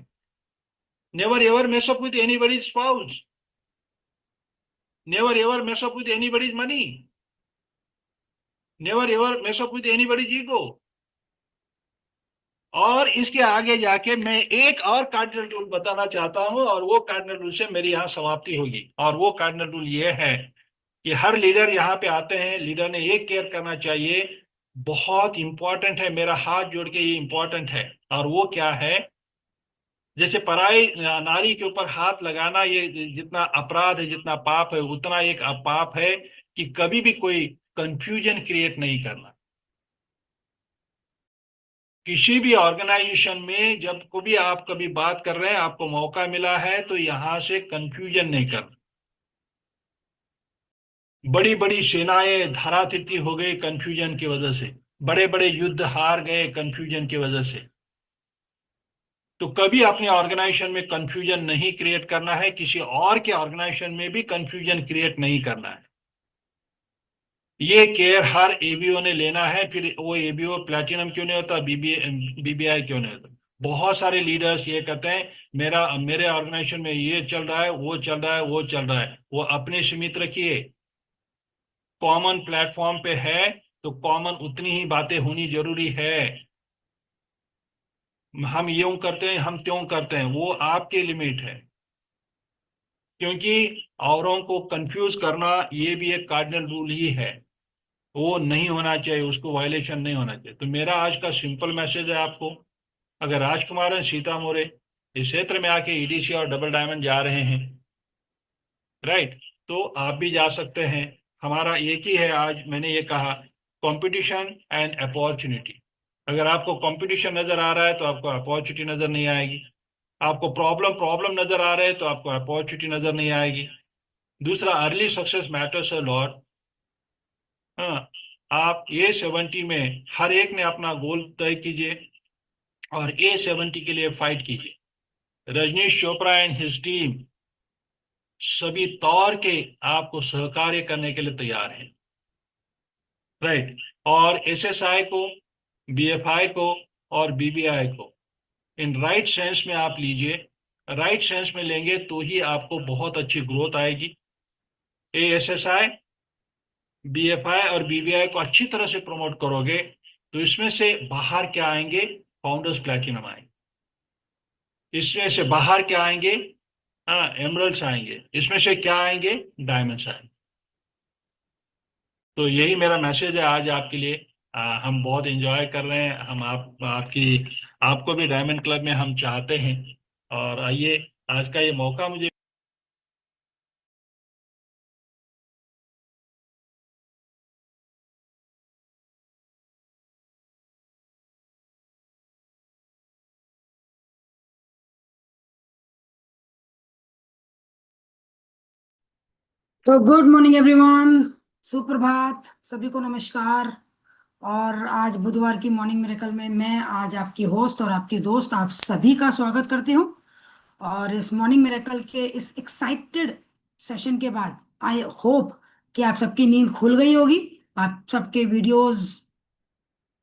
Never ever mess up with anybody's spouse, never ever mess up with anybody's money, never ever mess up with anybody's ego. और इसके आगे जाके मैं एक और कार्डिनल रूल बताना चाहता हूं, और वो कार्डिनल रूल से मेरी यहाँ समाप्ति होगी। और वो कार्डिनल रूल ये है कि हर लीडर यहाँ पे आते हैं, लीडर ने एक केयर करना चाहिए, बहुत इंपॉर्टेंट है, मेरा हाथ जोड़ के ये इंपॉर्टेंट है। और वो क्या है, जैसे पराई नारी के ऊपर हाथ लगाना ये जितना अपराध है, जितना पाप है, उतना एक पाप है कि कभी भी कोई कंफ्यूजन क्रिएट नहीं करना। किसी भी ऑर्गेनाइजेशन में जब कभी आप कभी बात कर रहे हैं, आपको मौका मिला है तो यहां से कंफ्यूजन नहीं करना। बड़ी बड़ी सेनाएं धरातीर्थी हो गई कंफ्यूजन की वजह से, बड़े बड़े युद्ध हार गए कंफ्यूजन की वजह से। तो कभी अपने ऑर्गेनाइजेशन में कंफ्यूजन नहीं क्रिएट करना है, किसी और के ऑर्गेनाइजेशन में भी कंफ्यूजन क्रिएट नहीं करना है। ये केयर हर एबीओ ने लेना है। फिर वो एबीओ प्लैटिनम क्यों नहीं होता, बीबीआई क्यों नहीं होता। बहुत सारे लीडर्स ये कहते हैं मेरे ऑर्गेनाइजेशन में ये चल रहा है, वो चल रहा है, वो चल रहा है। वो अपने सीमित रखिए। कॉमन प्लेटफॉर्म पे है तो कॉमन उतनी ही बातें होनी जरूरी है। हम यूं करते हैं, हम त्यों करते हैं, वो आपके लिमिट है। क्योंकि औरों को कंफ्यूज करना ये भी एक कार्डिनल रूल ही है, वो नहीं होना चाहिए, उसको वायलेशन नहीं होना चाहिए। तो मेरा आज का सिंपल मैसेज है आपको, अगर राजकुमार सीता मोरे इस क्षेत्र में आके ईडीसी और डबल डायमंड जा रहे हैं, राइट, तो आप भी जा सकते हैं। हमारा एक ही है, आज मैंने ये कहा, कंपटीशन एंड अपॉर्चुनिटी। अगर आपको कंपटीशन नजर आ रहा है तो आपको अपॉर्चुनिटी नजर नहीं आएगी। आपको प्रॉब्लम प्रॉब्लम नजर आ रहे हैं तो आपको अपॉर्चुनिटी नजर नहीं आएगी। दूसरा, early success matters a lot. हाँ, आप A70 में हर एक ने अपना गोल तय कीजिए और A70 के लिए फाइट कीजिए। Rajneesh Chopra and his team सभी तौर के आपको सहकार्य करने के लिए तैयार है, राइट। और एसएसआई को, बीएफआई को और बीबीआई को इन राइट सेंस में आप लीजिए। राइट सेंस में लेंगे तो ही आपको बहुत अच्छी ग्रोथ आएगी। एएसएसआई, बीएफआई और बीबीआई को अच्छी तरह से प्रमोट करोगे तो इसमें से बाहर क्या आएंगे, फाउंडर्स प्लैटिनम आएंगे। इसमें से बाहर क्या आएंगे, हाँ, एमरल्ड्स आएंगे। इसमें से क्या आएंगे, डायमंड्स आएंगे। तो यही मेरा मैसेज है आज आपके लिए। हम बहुत एंजॉय कर रहे हैं, हम आपको भी डायमंड क्लब में हम चाहते हैं। और आइए, आज का ये मौका मुझे तो गुड मॉर्निंग एवरीवन, सुप्रभात, सभी को नमस्कार। और आज बुधवार की मॉर्निंग मिरेकल में मैं आज आपकी होस्ट और आपकी दोस्त आप सभी का स्वागत करती हूँ। और इस मॉर्निंग मिरेकल के इस एक्साइटेड सेशन के बाद आई होप कि आप सबकी नींद खुल गई होगी, आप सबके वीडियोस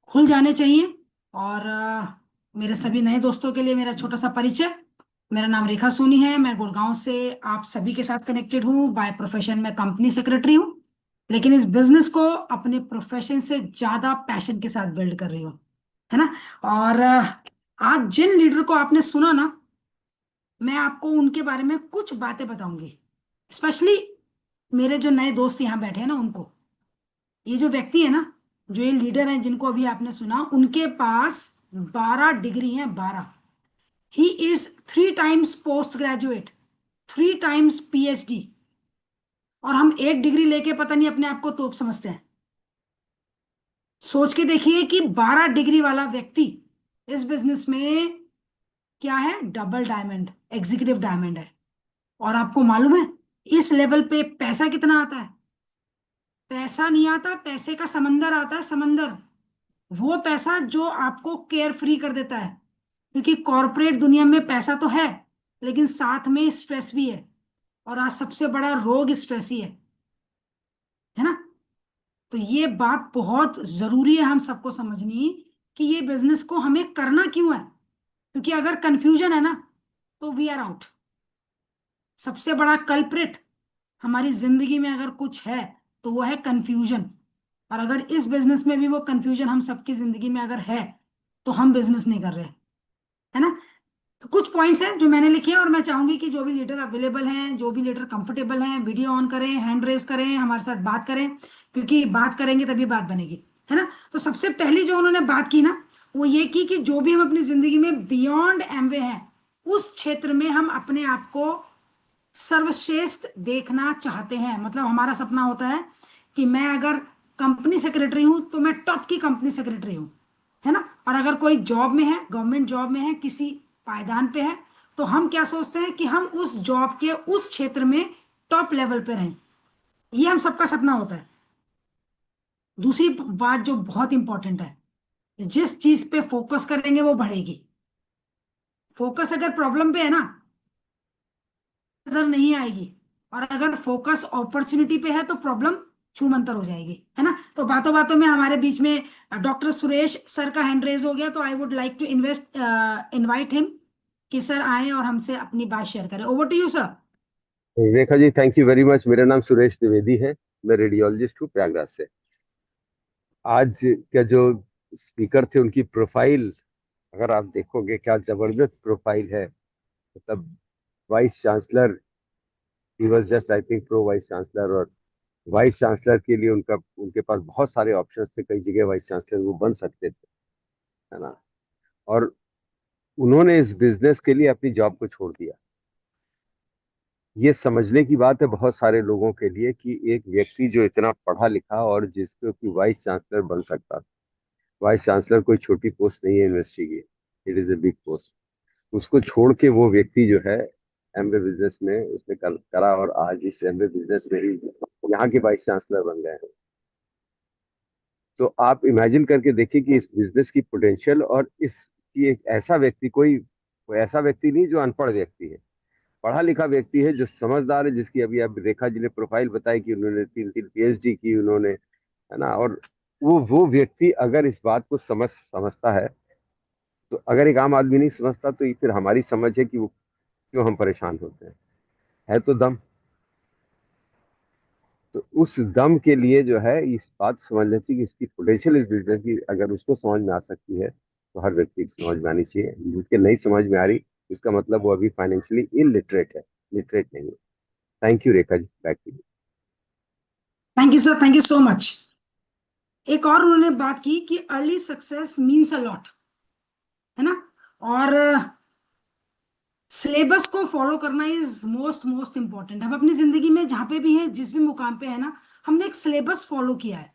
खुल जाने चाहिए। और मेरे सभी नए दोस्तों के लिए मेरा छोटा सा परिचय। मेरा नाम रेखा सोनी है, मैं गुड़गांव से आप सभी के साथ कनेक्टेड हूँ। बाय प्रोफेशन मैं कंपनी सेक्रेटरी हूँ, लेकिन इस बिजनेस को अपने प्रोफेशन से ज्यादा पैशन के साथ बिल्ड कर रही हूँ, है ना। और आज जिन लीडर को आपने सुना ना, मैं आपको उनके बारे में कुछ बातें बताऊंगी। स्पेशली मेरे जो नए दोस्त यहाँ बैठे हैं ना, उनको, ये जो व्यक्ति है ना, जो ये लीडर हैं जिनको अभी आपने सुना, उनके पास 12 डिग्री हैं, 12। He is 3 times post graduate, 3 times PhD. और हम एक डिग्री लेके पता नहीं अपने आप को तोप समझते हैं। सोच के देखिए कि 12 डिग्री वाला व्यक्ति इस बिजनेस में क्या है, डबल डायमंड, एग्जीक्यूटिव डायमंड है। और आपको मालूम है इस लेवल पे पैसा कितना आता है? पैसा नहीं आता, पैसे का समंदर आता है, समंदर। वो पैसा जो आपको केयर फ्री कर देता है, क्योंकि कॉरपोरेट दुनिया में पैसा तो है लेकिन साथ में स्ट्रेस भी है, और आज सबसे बड़ा रोग स्ट्रेस ही है ना। तो ये बात बहुत जरूरी है हम सबको समझनी कि ये बिजनेस को हमें करना क्यों है, क्योंकि अगर कंफ्यूजन है ना तो वी आर आउट। सबसे बड़ा कल्प्रिट हमारी जिंदगी में अगर कुछ है तो वो है कंफ्यूजन। और अगर इस बिजनेस में भी वो कंफ्यूजन हम सबकी जिंदगी में अगर है तो हम बिजनेस नहीं कर रहे, है ना। तो कुछ पॉइंट्स हैं जो मैंने लिखे हैं, और मैं चाहूंगी कि जो भी लीडर अवेलेबल हैं, जो भी लीडर कंफर्टेबल हैं, वीडियो ऑन करें, हैंड रेस करें, हमारे साथ बात करें, क्योंकि बात करेंगे तभी बात बनेगी, है ना। तो सबसे पहली जो उन्होंने बात की ना वो ये की कि जो भी हम अपनी जिंदगी में बियॉन्ड एमवे हैं उस क्षेत्र में हम अपने आप को सर्वश्रेष्ठ देखना चाहते हैं। मतलब हमारा सपना होता है कि मैं अगर कंपनी सेक्रेटरी हूं तो मैं टॉप की कंपनी सेक्रेटरी हूं, है ना। और अगर कोई जॉब में है, गवर्नमेंट जॉब में है, किसी पायदान पे है, तो हम क्या सोचते हैं कि हम उस जॉब के उस क्षेत्र में टॉप लेवल पे रहें। ये हम सबका सपना होता है। दूसरी बात जो बहुत इंपॉर्टेंट है, जिस चीज पे फोकस करेंगे वो बढ़ेगी। फोकस अगर प्रॉब्लम पे है ना, नजर नहीं आएगी, और अगर फोकस अपॉर्चुनिटी पे है तो प्रॉब्लम छूमंतर हो जाएगी, है ना। तो बातों बातों में हमारे बीच में डॉक्टर सुरेश सर का हैंड रेज हो गया, तो I would like to invite him कि सर आए और हमसे अपनी बात शेयर करें। Over to you sir. Rekha ji, thank you very much. मेरा नाम सुरेश द्विवेदी है, मैं रेडियोलॉजिस्ट हूँ प्रयागराज से। आज का जो स्पीकर थे उनकी प्रोफाइल अगर आप देखोगे, क्या जबरदस्त प्रोफाइल है। मतलब vice chancellor, he was just I think pro vice chancellor, और वाइस चांसलर के लिए उनके पास बहुत सारे ऑप्शंस थे, कई जगह वाइस चांसलर वो बन सकते थे, है ना। और उन्होंने इस बिजनेस के लिए अपनी जॉब को छोड़ दिया। ये समझने की बात है बहुत सारे लोगों के लिए कि एक व्यक्ति जो इतना पढ़ा लिखा और जिसको कि वाइस चांसलर बन सकता था। वाइस चांसलर कोई छोटी पोस्ट नहीं है यूनिवर्सिटी की, it is a big post. उसको छोड़ के वो व्यक्ति जो है एमबीए बिजनेस में उसने करा, और आज इस एमबीए बिजनेस में ही यहाँ के वाइस चांसलर बन गए हैं। तो आप इमेजिन करके देखिए कि इस बिजनेस की पोटेंशियल, और इसकी एक ऐसा व्यक्ति, कोई ऐसा व्यक्ति नहीं जो अनपढ़ व्यक्ति है, पढ़ा लिखा व्यक्ति है जो समझदार है, जिसकी अभी अब रेखा जी ने प्रोफाइल बताई कि उन्होंने 3 3 पीएचडी की उन्होंने, है ना। और वो व्यक्ति अगर इस बात को समझता है, तो अगर एक आम आदमी नहीं समझता तो ये फिर हमारी समझ है कि वो क्यों हम परेशान होते हैं। है तो दम। तो उस दम के लिए जो है इस बात समझना चाहिए कि इसकी पोटेंशियल इस बिजनेस की अगर उसको समझ में आ सकती है तो हर व्यक्ति को समझ में आनी चाहिए। जिसके नहीं समझ में आ रही, इसका मतलब वो अभी फाइनेंशियली इलिटरेट है, लिटरेट नहीं है। Thank you Rekha ji, back to you. Thank you sir, thank you so much. एक और उन्होंने बात की कि early success means a lot, है ना। और सिलेबस को फॉलो करना इज मोस्ट मोस्ट इंपॉर्टेंट। हम अपनी जिंदगी में जहां पे भी हैं, जिस भी मुकाम पे है ना, हमने एक सिलेबस फॉलो किया है।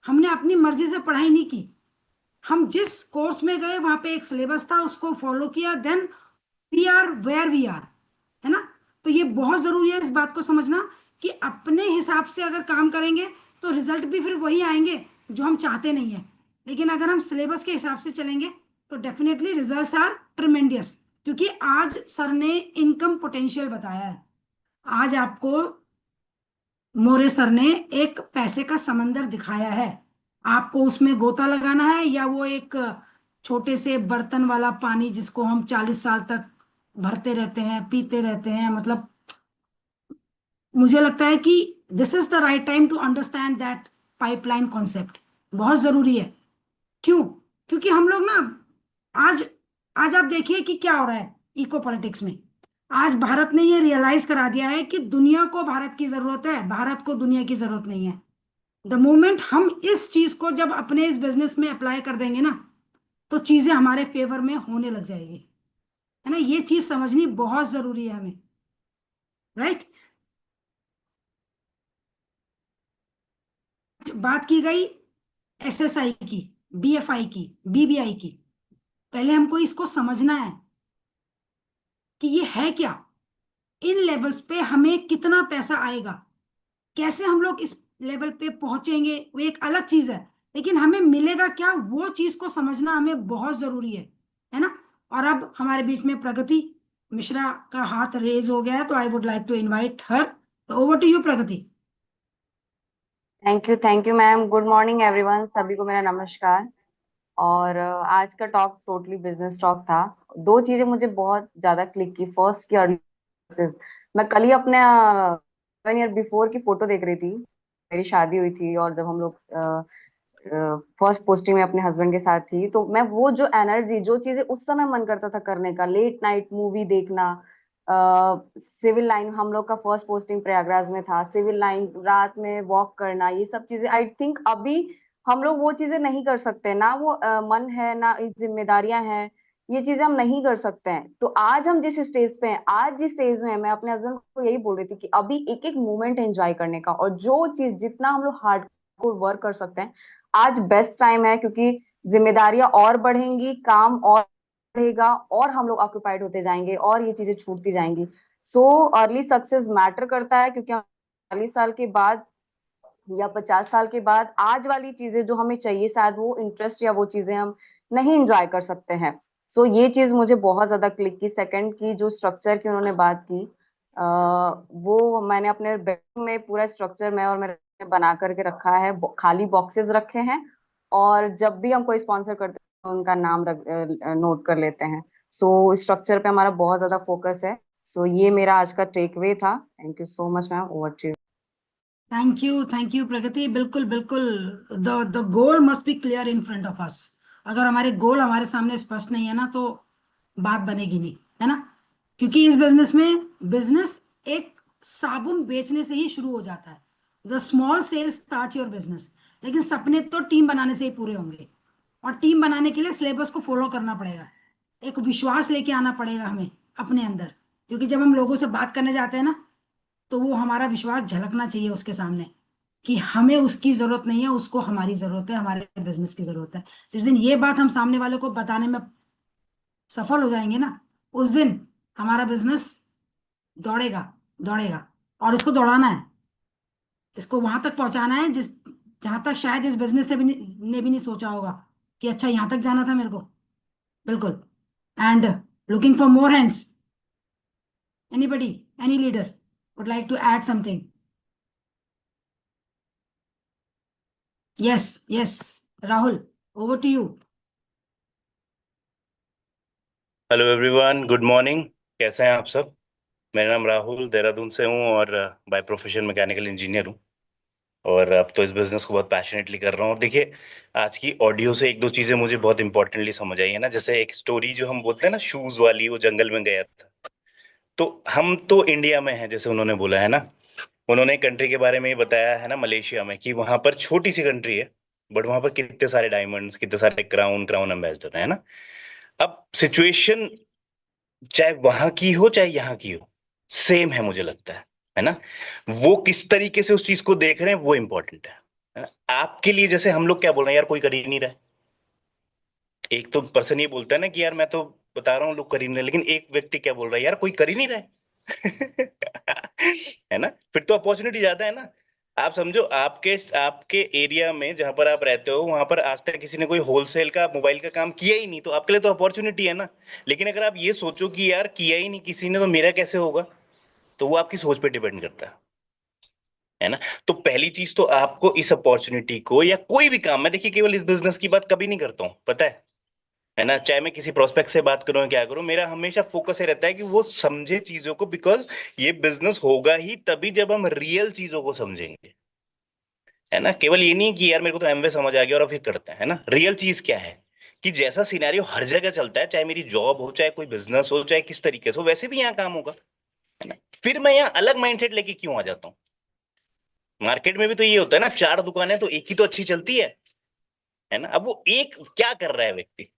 हमने अपनी मर्जी से पढ़ाई नहीं की। हम जिस कोर्स में गए वहां पे एक सिलेबस था, उसको फॉलो किया, then we are where we are, है ना। तो ये बहुत जरूरी है इस बात को समझना कि अपने हिसाब से अगर काम करेंगे तो रिजल्ट भी फिर वही आएंगे जो हम चाहते नहीं है। लेकिन अगर हम सिलेबस के हिसाब से चलेंगे तो डेफिनेटली रिजल्ट्स आर ट्रिमेंडियस। क्योंकि आज सर ने इनकम पोटेंशियल बताया है, आज आपको मोरे सर ने एक पैसे का समंदर दिखाया है। आपको उसमें गोता लगाना है, या वो एक छोटे से बर्तन वाला पानी जिसको हम 40 साल तक भरते रहते हैं, पीते रहते हैं। मतलब मुझे लगता है कि this is the right time to understand that pipeline concept बहुत जरूरी है। क्यों? क्योंकि हम लोग ना आज आज आप देखिए कि क्या हो रहा है इको पॉलिटिक्स में। आज भारत ने ये रियलाइज करा दिया है कि दुनिया को भारत की जरूरत है, भारत को दुनिया की जरूरत नहीं है। द मोमेंट हम इस चीज को जब अपने इस बिजनेस में अप्लाई कर देंगे ना, तो चीजें हमारे फेवर में होने लग जाएगी, है ना। ये चीज समझनी बहुत जरूरी है हमें, राइट। बात की गई SSI की, BFI की, BBI की, पहले हमको इसको समझना है कि ये है क्या, इन लेवल्स पे हमें कितना पैसा आएगा, कैसे हम लोग इस लेवल पे पहुंचेंगे, वो एक अलग चीज है, लेकिन हमें मिलेगा क्या वो चीज को समझना हमें बहुत जरूरी है ना। और अब हमारे बीच में प्रगति मिश्रा का हाथ रेज हो गया है, तो I would like to invite her, over to you Pragati. Thank you ma'am. Good morning everyone, सभी को मेरा नमस्कार। और आज का टॉक टोटली बिजनेस टॉक था। दो चीजें मुझे बहुत ज्यादा क्लिक की। फर्स्ट की अर्ली सक्सेस। मैं कल ही अपने 7 ईयर बिफोर की फोटो देख रही थी। मेरी शादी हुई थी और जब हम लोग फर्स्ट पोस्टिंग में अपने हस्बैंड के साथ थी, तो मैं वो जो एनर्जी, जो चीजें उस समय मन करता था करने का, लेट नाइट मूवी देखना, सिविल लाइन, हम लोग का फर्स्ट पोस्टिंग प्रयागराज में था, सिविल लाइन रात में वॉक करना, ये सब चीजें आई थिंक अभी हम लोग वो चीजें नहीं कर सकते ना। वो मन है ना, जिम्मेदारियां हैं, ये चीजें हम नहीं कर सकते हैं। तो आज हम जिस स्टेज पे हैं, आज जिस स्टेज में हैं, मैं अपने हस्बैंड को यही बोल रही थी कि अभी एक एक मोमेंट एंजॉय करने का, और जो चीज जितना हम लोग हार्ड वर्क कर सकते हैं, आज बेस्ट टाइम है। क्योंकि जिम्मेदारियां और बढ़ेंगी, काम और बढ़ेगा, और हम लोग ऑक्यूपाइड होते जाएंगे, और ये चीजें छूटती जाएंगी। सो अर्ली सक्सेस मैटर करता है, क्योंकि हम 40 साल के बाद या 50 साल के बाद आज वाली चीजें जो हमें चाहिए, शायद वो इंटरेस्ट या वो चीजें हम नहीं इंजॉय कर सकते हैं। सो ये चीज मुझे बहुत ज्यादा क्लिक की। सेकंड की जो स्ट्रक्चर की उन्होंने बात की, वो मैंने अपने बेडरूम में पूरा स्ट्रक्चर मैं और मेरे बना करके रखा है। खाली बॉक्सेस रखे हैं, और जब भी हम कोई स्पॉन्सर करते हैं उनका नाम नोट कर लेते हैं। सो स्ट्रक्चर पे हमारा बहुत ज्यादा फोकस है। सो ये मेरा आज का टेक वे था। Thank you so much ma'am. Over to you. Thank you Pragati. बिल्कुल बिल्कुल, the goal must be clear in front of us. अगर हमारे गोल हमारे सामने स्पष्ट नहीं है ना, तो बात बनेगी नहीं, है ना। क्योंकि इस बिजनेस में, बिजनेस एक साबुन बेचने से ही शुरू हो जाता है। The small cells start your business. लेकिन सपने तो टीम बनाने से ही पूरे होंगे, और टीम बनाने के लिए सिलेबस को फॉलो करना पड़ेगा, एक विश्वास लेके आना पड़ेगा हमें अपने अंदर। क्योंकि जब हम लोगों से बात करने जाते हैं ना, तो वो हमारा विश्वास झलकना चाहिए उसके सामने कि हमें उसकी जरूरत नहीं है, उसको हमारी जरूरत है, हमारे बिजनेस की जरूरत है। जिस दिन ये बात हम सामने वाले को बताने में सफल हो जाएंगे ना, उस दिन हमारा बिजनेस दौड़ेगा, दौड़ेगा। और इसको दौड़ाना है, इसको वहां तक पहुंचाना है जिस जहां तक शायद इस बिजनेस ने भी नहीं सोचा होगा कि अच्छा यहां तक जाना था मेरे को। बिल्कुल। And looking for more hands. Anybody, any leader would like to add something? Yes, yes, Rahul, over to you. Hello everyone, good morning. कैसे हैं आप सब? मेरा नाम राहुल, देहरादून से हूँ, और बाय प्रोफेशन मैकेनिकल इंजीनियर हूँ। और अब तो इस बिजनेस को बहुत पैशनेटली कर रहा हूँ। और देखिए, आज की ऑडियो से एक दो चीजें मुझे बहुत इंपॉर्टेंटली समझ आई है ना। जैसे एक स्टोरी जो हम बोलते हैं ना, शूज वाली, वो जंगल में गया था। तो हम तो इंडिया में हैं, जैसे उन्होंने बोला है ना। उन्होंने एक कंट्री के बारे में ही बताया है ना, मलेशिया में, कि वहां पर छोटी सी कंट्री है, बट वहां पर कितने सारे डायमंड्स, कितने सारे क्राउन एम्बेसडर है ना। अब सिचुएशन चाहे वहां की हो चाहे यहाँ की हो, सेम है मुझे लगता है ना। वो किस तरीके से उस चीज को देख रहे हैं वो इंपॉर्टेंट है ना? आपके लिए जैसे हम लोग क्या बोल रहे हैं, यार कोई कर ही नहीं रहा है। एक तो पर्सन ये बोलता है ना कि यार मैं तो बता रहा हूँ लोग कर ही नहीं रहे, लेकिन एक व्यक्ति क्या बोल रहा है, यार कोई कर ही नहीं रहा है। है ना? फिर तो अपॉर्चुनिटी ज्यादा है ना। आप समझो, आपके आपके एरिया में जहां पर आप रहते हो, वहां पर आज तक किसी ने कोई होलसेल का मोबाइल का काम किया ही नहीं, तो आपके लिए तो अपॉर्चुनिटी है ना। लेकिन अगर आप ये सोचो कि यार किया ही नहीं किसी ने, तो मेरा कैसे होगा, तो वो आपकी सोच पे डिपेंड करता है ना। तो पहली चीज तो आपको इस अपॉर्चुनिटी को, या कोई भी काम, मैं देखिए केवल इस बिजनेस की बात कभी नहीं करता हूँ, पता है ना। चाहे मैं किसी प्रोस्पेक्ट से बात करूं या क्या करूं, मेरा हमेशा फोकस ये रहता है कि वो समझे चीजों को, बिकॉज ये बिजनेस होगा ही तभी जब हम रियल चीजों को समझेंगे, है ना। केवल ये नहीं कि यार मेरे को तो एमवे समझ आ गया और फिर करते हैं, है ना। रियल चीज क्या है कि जैसा सिनेरियो हर जगह चलता है, चाहे मेरी जॉब हो, चाहे कोई बिजनेस हो, चाहे किस तरीके से हो, वैसे भी यहाँ काम होगा, है ना। फिर मैं यहाँ अलग माइंडसेट लेके क्यों आ जाता हूँ? मार्केट में भी तो ये होता है ना, 4 दुकानें तो एक ही तो अच्छी चलती है ना। अब वो एक क्या कर रहा है व्यक्ति,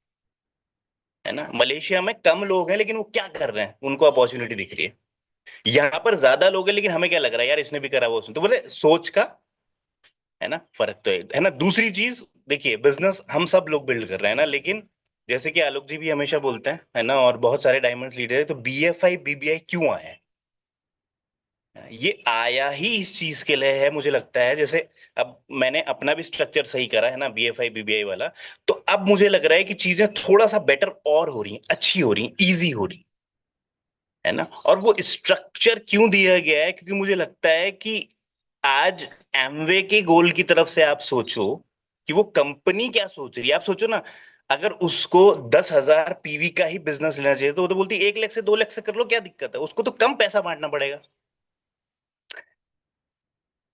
है ना। मलेशिया में कम लोग हैं, लेकिन वो क्या कर रहे हैं, उनको अपॉर्चुनिटी दिख रही है। यहाँ पर ज्यादा लोग हैं, लेकिन हमें क्या लग रहा है, यार इसने भी करा वो उसने, तो बोले सोच का है ना, फर्क तो है ना। दूसरी चीज देखिए, बिजनेस हम सब लोग बिल्ड कर रहे हैं ना, लेकिन जैसे कि आलोक जी भी हमेशा बोलते हैं, है ना, और बहुत सारे डायमंड लीडर है, तो बीएफआई बीबीआई क्यों आए हैं? ये आया ही इस चीज के लिए है, मुझे लगता है। जैसे अब मैंने अपना भी स्ट्रक्चर सही करा है ना, बीएफआई बीबीआई वाला, तो अब मुझे लग रहा है कि चीजें थोड़ा सा बेटर और हो रही हैं, अच्छी हो रही हैं, इजी हो रही, है ना। और वो स्ट्रक्चर क्यों दिया गया है? क्योंकि मुझे लगता है कि आज एमवे के गोल की तरफ से आप सोचो कि वो कंपनी क्या सोच रही है। आप सोचो ना, अगर उसको 10,000 पीवी का ही बिजनेस लेना चाहिए, तो वो तो बोलती 1 लाख से 2 लाख से कर लो, क्या दिक्कत है? उसको तो कम पैसा बांटना पड़ेगा,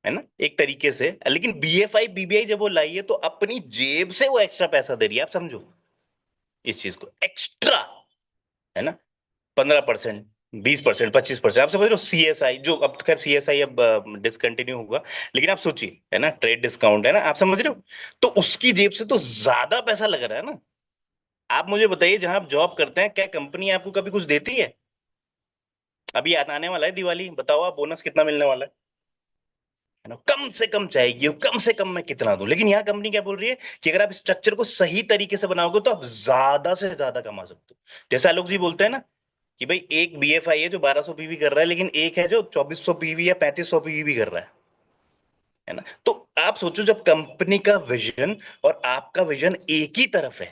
है ना, एक तरीके से। लेकिन बीएफआई बीबीआई जब वो लाई है, तो अपनी जेब से वो एक्स्ट्रा पैसा दे रही है। आप समझो इस चीज को, एक्स्ट्रा, है ना, 15%, 20%, 25%। आप समझ रहे हो? सीएसआई जो, अब खैर सीएसआई अब डिसकंटिन्यू होगा, लेकिन आप सोचिए, है ना, ट्रेड डिस्काउंट, है ना, आप समझ रहे हो, तो उसकी जेब से तो ज्यादा पैसा लग रहा है ना। आप मुझे बताइए, जहां आप जॉब करते हैं, क्या कंपनी आपको कभी कुछ देती है? अभी आने वाला है दिवाली, बताओ आप बोनस कितना मिलने वाला है ना, कम से कम चाहिए, कम से कम मैं कितना दूं। लेकिन यहाँ कंपनी क्या बोल रही है कि अगर आप स्ट्रक्चर को सही तरीके से बनाओगे, तो आप ज्यादा से ज्यादा कमा सकते हो। जैसे आलोक जी बोलते हैं ना कि भाई एक बीएफआई है जो 1200 पीवी कर रहा है, लेकिन एक है जो 2400 पीवी या 3500 पीवी भी कर रहा है ना। तो आप सोचो, जब कंपनी का विजन और आपका विजन एक ही तरफ है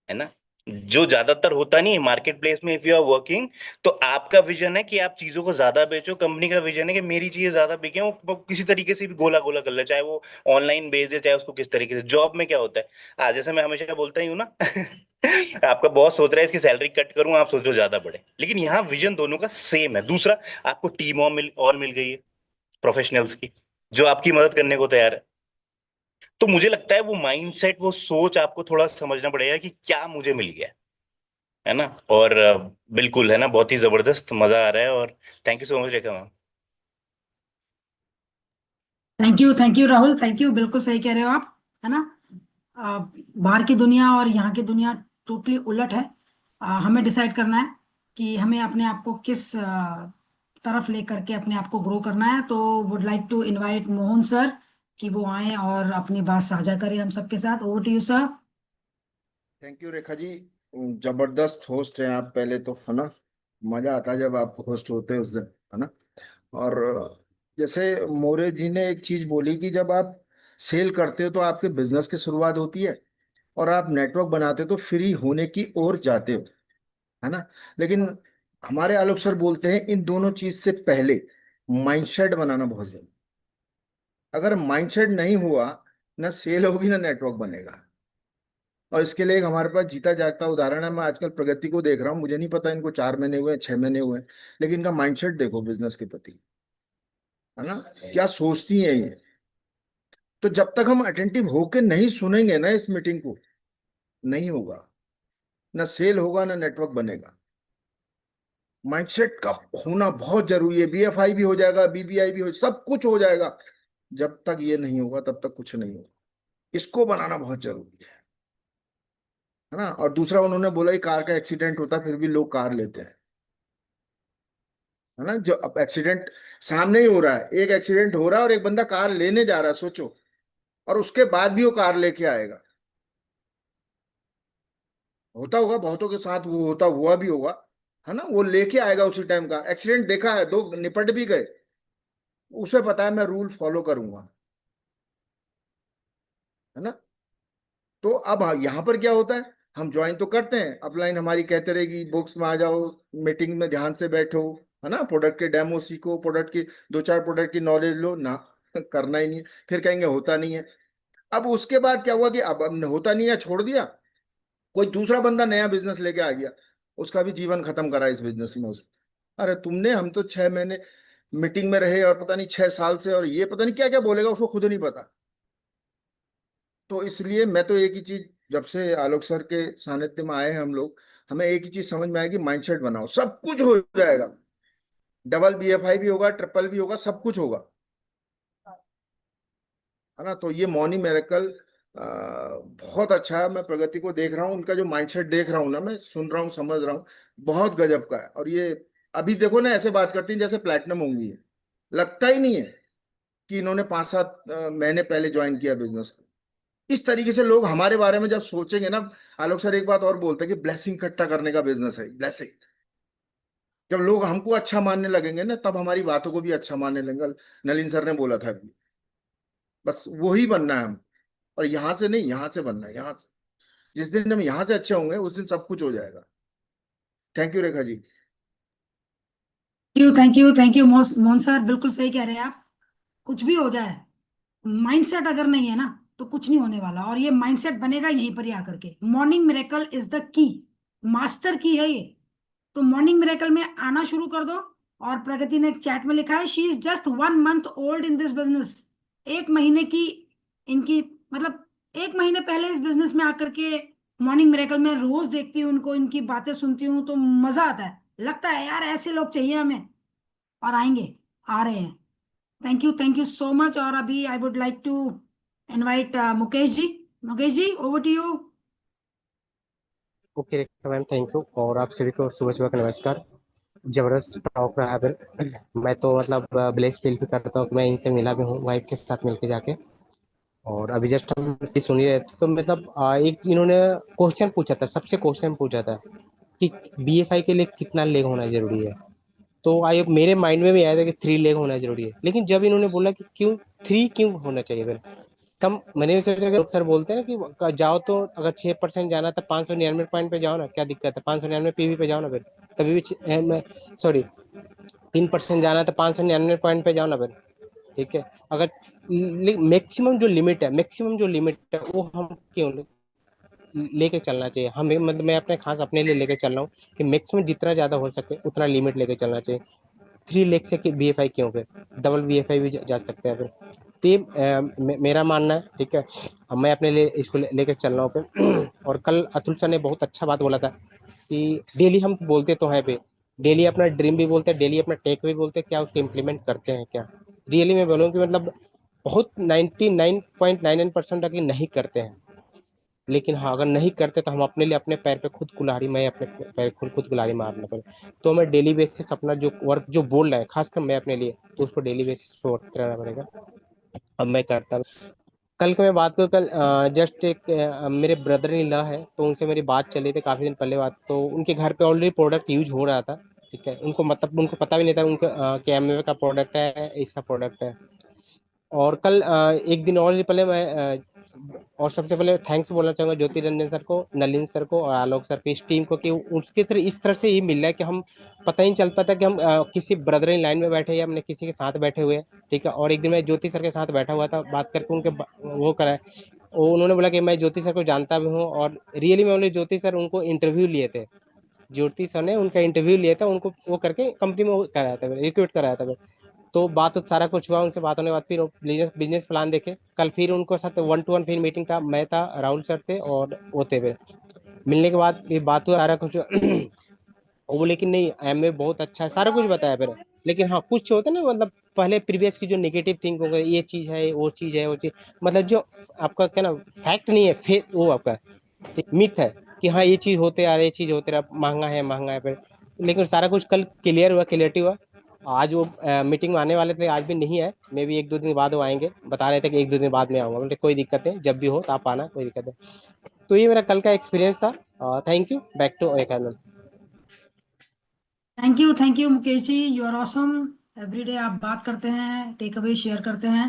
ना, जो ज्यादातर होता नहीं है मार्केट प्लेस में, इफ यू आर वर्किंग, तो आपका विजन है कि आप चीजों को ज्यादा बेचो, कंपनी का विजन है कि मेरी चीजें ज्यादा बिके, वो किसी तरीके से भी गोला गोला कर ले, चाहे वो ऑनलाइन बेच दे, चाहे उसको किस तरीके से। जॉब में क्या होता है, जैसे मैं हमेशा बोलता ही हूँ ना आपका बॉस सोच रहा है इसकी सैलरी कट करूं, आप सोचो ज्यादा बढ़े, लेकिन यहाँ विजन दोनों का सेम है। दूसरा, आपको टीम और मिल गई है, प्रोफेशनल्स की, जो आपकी मदद करने को तैयार है। तो मुझे लगता है वो माइंडसेट, वो सोच आपको थोड़ा समझना पड़ेगा कि क्या मुझे मिल गया, है ना। और बिल्कुल, है ना, बहुत ही जबरदस्त मजा आ रहा है। और thank you so much Rekha ma'am. Thank you Rahul, thank you. बिल्कुल सही कह रहे हो आप, है ना। आ, बाहर की दुनिया और यहाँ की दुनिया टोटली उलट है। हमें डिसाइड करना है कि हमें अपने आप को किस तरफ लेकर के अपने आप को ग्रो करना है। तो would like to invite Mohan sir कि वो आए और अपनी बात साझा करें हम सबके साथ। Over to you sir. Thank you Rekha ji, जबरदस्त होस्ट हैं आप पहले तो, है ना। मजा आता है जब आप होस्ट होते हैं उस दिन, है ना। और जैसे मोरे जी ने एक चीज बोली कि जब आप सेल करते हो तो आपके बिजनेस की शुरुआत होती है, और आप नेटवर्क बनाते हो तो फ्री होने की ओर जाते हो, है ना। लेकिन हमारे आलोक सर बोलते हैं इन दोनों चीज से पहले माइंडसेट बनाना बहुत जरूरी। अगर माइंडसेट नहीं हुआ, ना सेल होगी ना नेटवर्क बनेगा। और इसके लिए एक हमारे पास जीता जागता उदाहरण है। मैं आजकल प्रगति को देख रहा हूँ, मुझे नहीं पता इनको 4 महीने हुए, 6 महीने हुए, लेकिन इनका माइंडसेट देखो बिजनेस के प्रति, है ना, क्या सोचती है ये। तो जब तक हम अटेंटिव होके नहीं सुनेंगे ना इस मीटिंग को, नहीं होगा, ना सेल होगा ना नेटवर्क बनेगा। माइंडसेट का होना बहुत जरूरी है। बीएफआई भी हो जाएगा, बीबीआई भी हो, सब कुछ हो जाएगा, जब तक ये नहीं होगा तब तक कुछ नहीं होगा। इसको बनाना बहुत जरूरी है ना। और दूसरा, उन्होंने बोला कि कार का एक्सीडेंट होता है फिर भी लोग कार लेते हैं, है ना। जो अब एक्सीडेंट सामने ही हो रहा है, एक एक्सीडेंट हो रहा है और एक बंदा कार लेने जा रहा है, सोचो, और उसके बाद भी वो कार लेके आएगा। होता होगा बहुतों के साथ, वो होता हुआ भी होगा, है ना। वो लेके आएगा उसी टाइम का एक्सीडेंट, देखा है, दो निपट भी गए, उसे पता है मैं रूल फॉलो करूंगा, है ना। तो अब यहाँ पर क्या होता है, हम ज्वाइन तो करते हैं, अपलाइन हमारी कहते रहेगी बुक्स में आ जाओ, मीटिंग में ध्यान से बैठो, है ना, प्रोडक्ट के डेमो सीखो, प्रोडक्ट की 2-4 प्रोडक्ट की नॉलेज लो ना। करना ही नहीं है, फिर कहेंगे होता नहीं है। अब उसके बाद क्या हुआ कि अब हमने होता नहीं है छोड़ दिया, कोई दूसरा बंदा नया बिजनेस लेके आ गया, उसका भी जीवन खत्म करा इस बिजनेस में उसने। अरे तुमने, हम तो 6 महीने मीटिंग में रहे और पता नहीं 6 साल से, और ये पता नहीं क्या क्या बोलेगा, उसको खुद नहीं पता। तो इसलिए मैं तो एक ही चीज, जब से आलोक सर के सानिध्य में आए हैं हम लोग, हमें एक ही चीज समझ में आएगी, माइंडसेट बनाओ, सब कुछ हो जाएगा। डबल बीएफआई भी होगा, ट्रिपल भी होगा, सब कुछ होगा, है ना। तो ये मॉर्निंग मेरेकल बहुत अच्छा है। मैं प्रगति को देख रहा हूँ, उनका जो माइंडसेट देख रहा हूँ ना, मैं सुन रहा हूँ, समझ रहा हूँ, बहुत गजब का है। और ये अभी देखो ना, ऐसे बात करती हैं जैसे प्लैटिनम होंगी, लगता ही नहीं है, कि इन्होंने 5-7 महीने पहले ज्वाइन किया बिजनेस। इस तरीके से लोग हमारे बारे में जब सोचेंगे ना, आलोक सर एक बात और बोलते हैं कि ब्लेसिंग इकट्ठा करने का बिजनेस है, ब्लेसिंग। जब लोग हमको अच्छा मानने लगेंगे ना, तब हमारी बातों को भी अच्छा मानने लगेंगे। नलिन सर ने बोला था अभी, बस वही बनना है हम। और यहाँ से नहीं, यहाँ से बनना है, यहाँ से। जिस दिन हम यहाँ से अच्छे होंगे उस दिन सब कुछ हो जाएगा। Thank you Rekha ji. Thank you Mohan sir, बिल्कुल सही कह रहे हैं आप। कुछ भी हो जाए, माइंडसेट अगर नहीं है ना तो कुछ नहीं होने वाला, और ये माइंडसेट बनेगा यहीं पर ही आकर के। Morning miracle is the key, master की है ये। तो मॉर्निंग मिरेकल में आना शुरू कर दो। और प्रगति ने एक चैट में लिखा है, she is just 1 month old in this business. 1 महीने की इनकी, मतलब 1 महीने पहले इस बिजनेस में आकर के मॉर्निंग मिरेकल में रोज देखती हूँ उनको, इनकी बातें सुनती हूँ तो मजा आता है। लगता है यार ऐसे लोग चाहिए हमें, और आएंगे, आ रहे हैं। Thank you so much. और अभी I would like to invite Mukesh ji. Mukesh ji, over to you. Okay Rekha ma'am, thank you. और आप सभी को सुबह सुबह का नमस्कार। जबरदस्त टॉक रहा है फिर। मैं तो मतलब ब्लेस फील भी करता हूँ कि मैं इनसे मिला भी हूँ वाइफ के साथ मिलके जाके। और अभी जस्ट हम इसी सुन ही रहे थे तो मतलब एक इन्होंने क्वेश्चन पूछा था, सबसे क्वेश्चन पूछा था कि बीएफआई के लिए कितना लेग होना जरूरी है। तो आई मेरे माइंड में भी आया था कि 3 लेग होना जरूरी है, लेकिन जब इन्होंने बोला कि क्यों 3 क्यों होना चाहिए फिर, कम मैंने भी सोचा कि सर बोलते हैं ना कि जाओ तो अगर 6% जाना तो 599 पॉइंट पे जाओ ना, क्या दिक्कत है, 599 पीवी पे जाओ ना फिर। तभी भी सॉरी 3% जाना है तो 599 पॉइंट पे जाओ ना फिर। ठीक है, अगर मैक्सिमम जो लिमिट है वो हम क्यों लेके चलना चाहिए हमें, मतलब मैं अपने खास अपने लिए लेके चल रहा हूँ कि मैक्सिमम जितना ज्यादा हो सके उतना लिमिट लेके चलना चाहिए। 3 लेख से बीएफआई क्यों, फिर डबल बीएफआई भी जा सकते हैं फिर। तो ये मेरा मानना है। ठीक है, अब मैं अपने लिए इसको लेकर चल रहा हूँ फिर। और कल अतुल सर ने बहुत अच्छा बात बोला था कि डेली हम बोलते तो हैं पे, डेली अपना ड्रीम भी बोलते हैं, डेली अपना टेक भी बोलते हैं, क्या उसको इम्प्लीमेंट करते हैं क्या। रियली मैं बोलूँ कि मतलब बहुत 99.99% तक नहीं करते हैं। लेकिन हाँ, अगर नहीं करते तो हम अपने लिए अपने पैर पे खुद कुल्हाड़ी, मैं अपने पैर खुद खुद कुल्हाड़ी मारना पड़े। तो हमें डेली बेसिस अपना जो वर्क जो बोल रहा है, खासकर मैं अपने लिए, तो उसको डेली बेसिस पे वर्क करना पड़ेगा। अब मैं करता हूँ। कल की मैं बात करूँ, कल जस्ट एक मेरे ब्रदर इन लॉ है, तो उनसे मेरी बात चली थी काफ़ी दिन पहले बात, तो उनके घर पे ऑलरेडी प्रोडक्ट यूज हो रहा था। ठीक है, उनको मतलब उनको पता भी नहीं था उनका कि एमवे का प्रोडक्ट है, इसका प्रोडक्ट है। और कल एक दिन और पहले मैं और सबसे पहले थैंक्स बोलना चाहूंगा ज्योति रंजन सर को, नलिन सर को और आलोक सर को, इस टीम को, कि उसकी तरह इस तरह से ये मिल रहा है कि हम पता ही नहीं चल पाता कि हम किसी ब्रदर इन लाइन में बैठे या हमने किसी के साथ बैठे हुए हैं। ठीक है, और एक दिन मैं ज्योति सर के साथ बैठा हुआ था, बात करके उनके वो करा है, उन्होंने बोला कि मैं ज्योति सर को जानता भी हूँ, और रियली में उन्होंने ज्योति सर उनको इंटरव्यू लिए थे, ज्योति सर ने उनका इंटरव्यू लिया था, उनको वो करके कंपनी में कराया था, रिक्रूट कराया था। तो बात तो सारा कुछ हुआ, उनसे बात होने के बाद फिर बिजनेस प्लान देखे। कल फिर उनको साथ 1-to-1 फिर मीटिंग था, मैं था, राहुल सर थे और वो थे फिर। मिलने के बाद ये बात हुआ, सारा कुछ वो बोले कि नहीं एमए बहुत अच्छा है, सारा कुछ बताया फिर। लेकिन हाँ, कुछ होता है ना, मतलब पहले प्रीवियस की जो नेगेटिव थिंक हो गई, ये चीज है, वो चीज है, वो चीज, मतलब जो आपका क्या ना, फैक्ट नहीं है, फेक वो आपका मिथ है कि हाँ ये चीज होते आ रहा है, ये चीज होते रहा, महंगा है फिर। लेकिन सारा कुछ कल क्लियर हुआ, क्लियरिटी हुआ। आज वो मीटिंग में आने वाले थे, आज भी नहीं है, मे भी 1-2 दिन बाद वो आएंगे, बता रहे थे कि 1-2 दिन बाद में आऊंगा, मतलब कोई दिक्कत नहीं, जब भी हो तो आप आना, कोई दिक्कत नहीं। तो ये मेरा कल का एक्सपीरियंस था। Thank you, back to Ekanand. Thank you Mukesh ji, you are awesome. Everyday आप बात करते हैं, टेक अवे शेयर करते हैं।